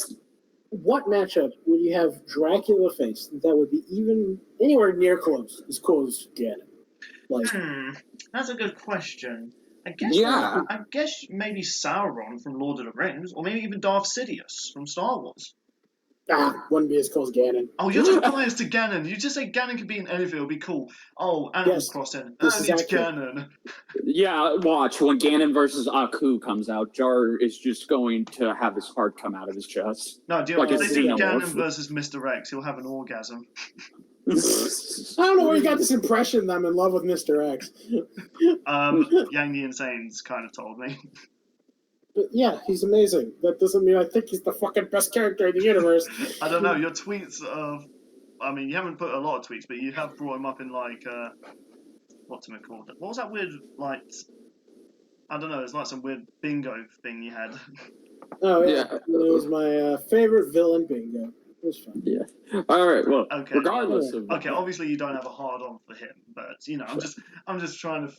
what matchup would you have Dracula face that would be even anywhere near close as cool as Ganon? Like, that's a good question. I guess maybe Sauron from Lord of the Rings, or maybe even Darth Sidious from Star Wars. Wouldn't be as cool as Ganon. Oh, you're just biased to Ganon. You just say Ganon could be in anything, it'll be cool. Oh, Animal Crossing. It's Ganon. Yeah, watch. When Ganon versus Aku comes out, Jar is just going to have his heart come out of his chest. No, do you know what? They say Ganon versus Mr. X, he'll have an orgasm. I don't know where you got this impression that I'm in love with Mr. X. Yang the Insane's kind of told me. But yeah, he's amazing. That doesn't mean I think he's the fucking best character in the universe. I don't know, your tweets of... I mean, you haven't put a lot of tweets, but you have brought him up in, like, what's it called? What was that weird, like... I don't know, it's like some weird bingo thing you had. Oh, yeah. It was my favorite villain bingo. It was fun. Yeah. All right. Well, okay. Regardless of obviously you don't have a hard on for him, but I'm just trying to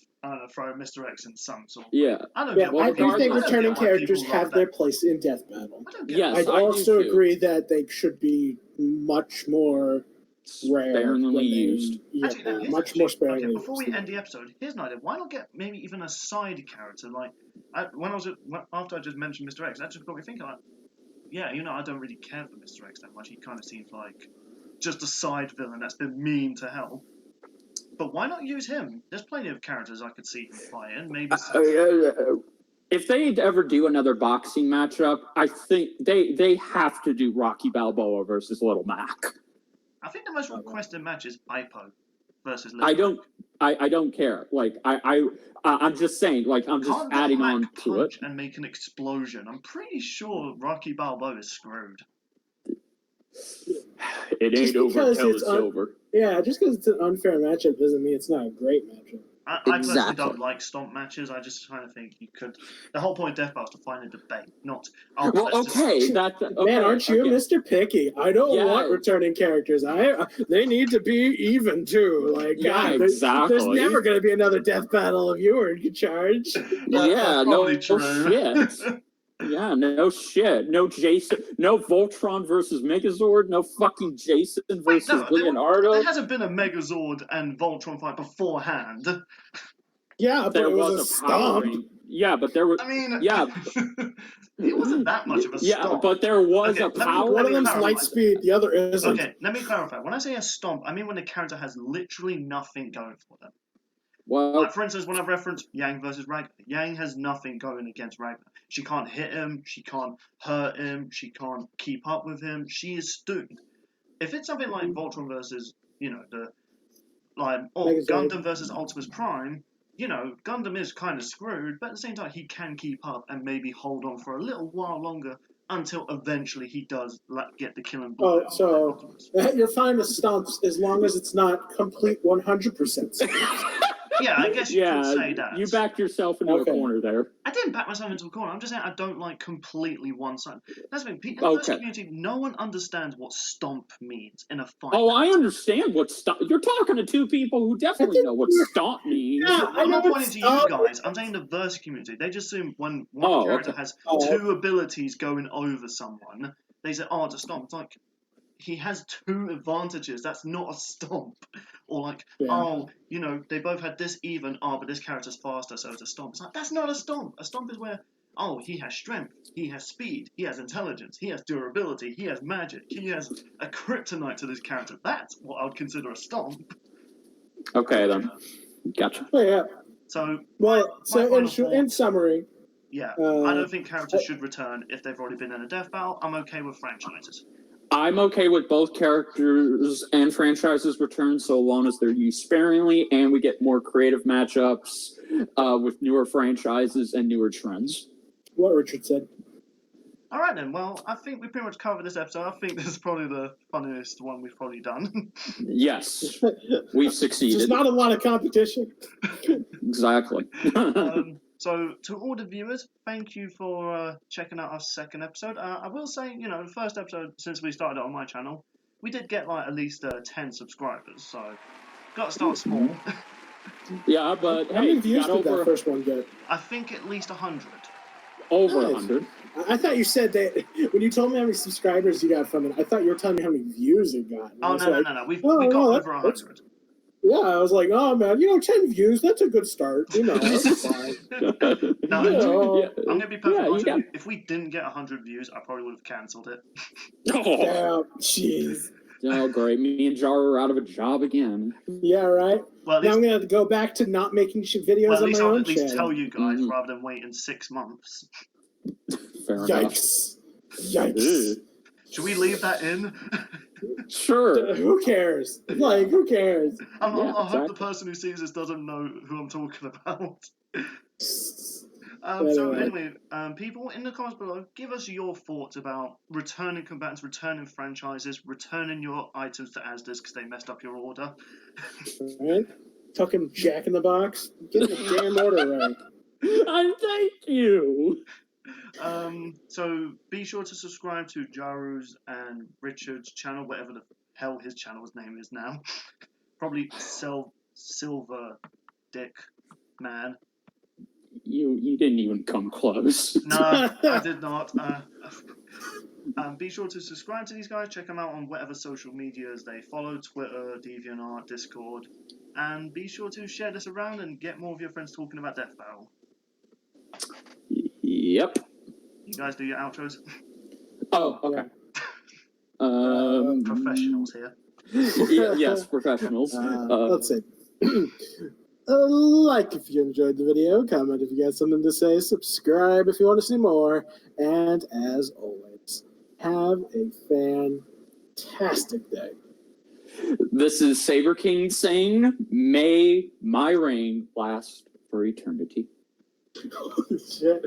throw Mr. X in some sort. Yeah. I do think returning characters have their place in Death Battle. Yes, I also agree that they should be much more sparingly used. Much more sparingly used. Before we end the episode, here's an idea. Why not get maybe even a side character? Like after I just mentioned Mr. X, that just got me thinking like. Yeah, I don't really care for Mr. X that much. He kind of seems like just a side villain that's been mean to hell. But why not use him? There's plenty of characters I could see him play in. Maybe. If they ever do another boxing matchup, I think they have to do Rocky Balboa versus Little Mac. I think the most requested match is Ipo versus Little Mac. I don't care. Like I'm just saying. Like I'm just adding on to it and make an explosion. I'm pretty sure Rocky Balboa is screwed. It ain't over till it's over. Yeah, just because it's an unfair matchup doesn't mean it's not a great matchup. I personally don't like stomp matches. I just kind of think you could. The whole point of Death Battle is to find a debate, not. Well, okay, man, aren't you Mr. Picky? I don't want returning characters. They need to be even too. Like, God, exactly. There's never going to be another Death Battle of you are in charge. Yeah, no shit. Yeah, no shit. No Jason. No Voltron versus Megazord. No fucking Jason versus Leonardo. There hasn't been a Megazord and Voltron fight beforehand. Yeah, but there it was a stomp. Yeah, but there was. I mean, yeah, it wasn't that much of a stomp. Yeah, but there was a power. One of them's light speed, the other isn't. Okay, let me clarify. When I say a stomp, I mean when the character has literally nothing going for them. Well, like for instance, when I've referenced Yang versus Ragnar, Yang has nothing going against Ragnar. She can't hit him, she can't hurt him, she can't keep up with him. She is doomed. If it's something like Voltron versus, Gundam versus Optimus Prime, Gundam is kind of screwed, but at the same time, he can keep up and maybe hold on for a little while longer until eventually he does get the killing blow. Oh, so you're fine with stomps as long as it's not complete 100%. Yeah, I guess you could say that. You backed yourself into a corner there. I didn't back myself into a corner. I'm just saying I don't like completely one-sided. That's the thing. In the community, no one understands what stomp means in a fight. Oh, I understand what stomp... You're talking to two people who definitely know what stomp means. Yeah, I'm not pointing to you guys. I'm saying the verse community. They just assume when one character has two abilities going over someone, they say, it's a stomp. It's like... He has two advantages. That's not a stomp. Or like, they both had this even. But this character's faster, so it's a stomp. It's like, that's not a stomp. A stomp is where oh, he has strength, he has speed, he has intelligence, he has durability, he has magic, he has a kryptonite to this character. That's what I would consider a stomp. Okay, then. Gotcha. Oh, yeah. So, Well, my final in thoughts, summary, yeah, I don't think characters should return if they've already been in a death battle. I'm okay with franchises. I'm okay with both characters and franchises return so long as they're used sparingly and we get more creative matchups with newer franchises and newer trends. what Richard said. All right then. Well, I think we pretty much covered this episode. I think this is probably the funniest one we've probably done. Yes, we've succeeded. There's not a lot of competition. Exactly. So, to all the viewers, thank you for checking out our second episode. I will say, the first episode, since we started it on my channel, we did get like at least 10 subscribers, so got to start small. Yeah, but how many views did that first one get? I think at least 100. Over Nice. 100. I thought you said that when you told me how many subscribers you got from it. I thought you were telling me how many views it got. Oh, no. We got over 100. Yeah, I was like, oh man, 10 views, that's a good start. That's fine. No, I'm going to be perfectly honest. If we didn't get 100 views, I probably would have cancelled it. Oh, jeez. Oh, great. Me and Jaru are out of a job again. Yeah, right. Well, now I'm going to have to go back to not making videos on my own at least channel. tell you guys rather than waiting 6 months. Fair Yikes. enough. Yikes. Should we leave that in? Sure. Who cares? Like, who cares? I hope the person who sees this doesn't know who I'm talking about. So anyway, people in the comments below, give us your thoughts about returning combatants, returning franchises, returning your items to Asda's because they messed up your order. Right? Fucking Jack in the Box. Get the damn order right. Thank you. So be sure to subscribe to Jaru's and Richard's channel, whatever the hell his channel's name is now. Probably Silver Dick Man. You didn't even come close. No, I did not. Be sure to subscribe to these guys. Check them out on whatever social medias they follow: Twitter, DeviantArt, Discord. And be sure to share this around and get more of your friends talking about Death Battle. Yep. You guys do your outros. Oh, okay. Professionals here. Yes, professionals. Let's see. Like if you enjoyed the video, comment if you got something to say, subscribe if you want to see more, and as always, have a fantastic day. This is Saber King saying, may my reign last for eternity. Holy shit.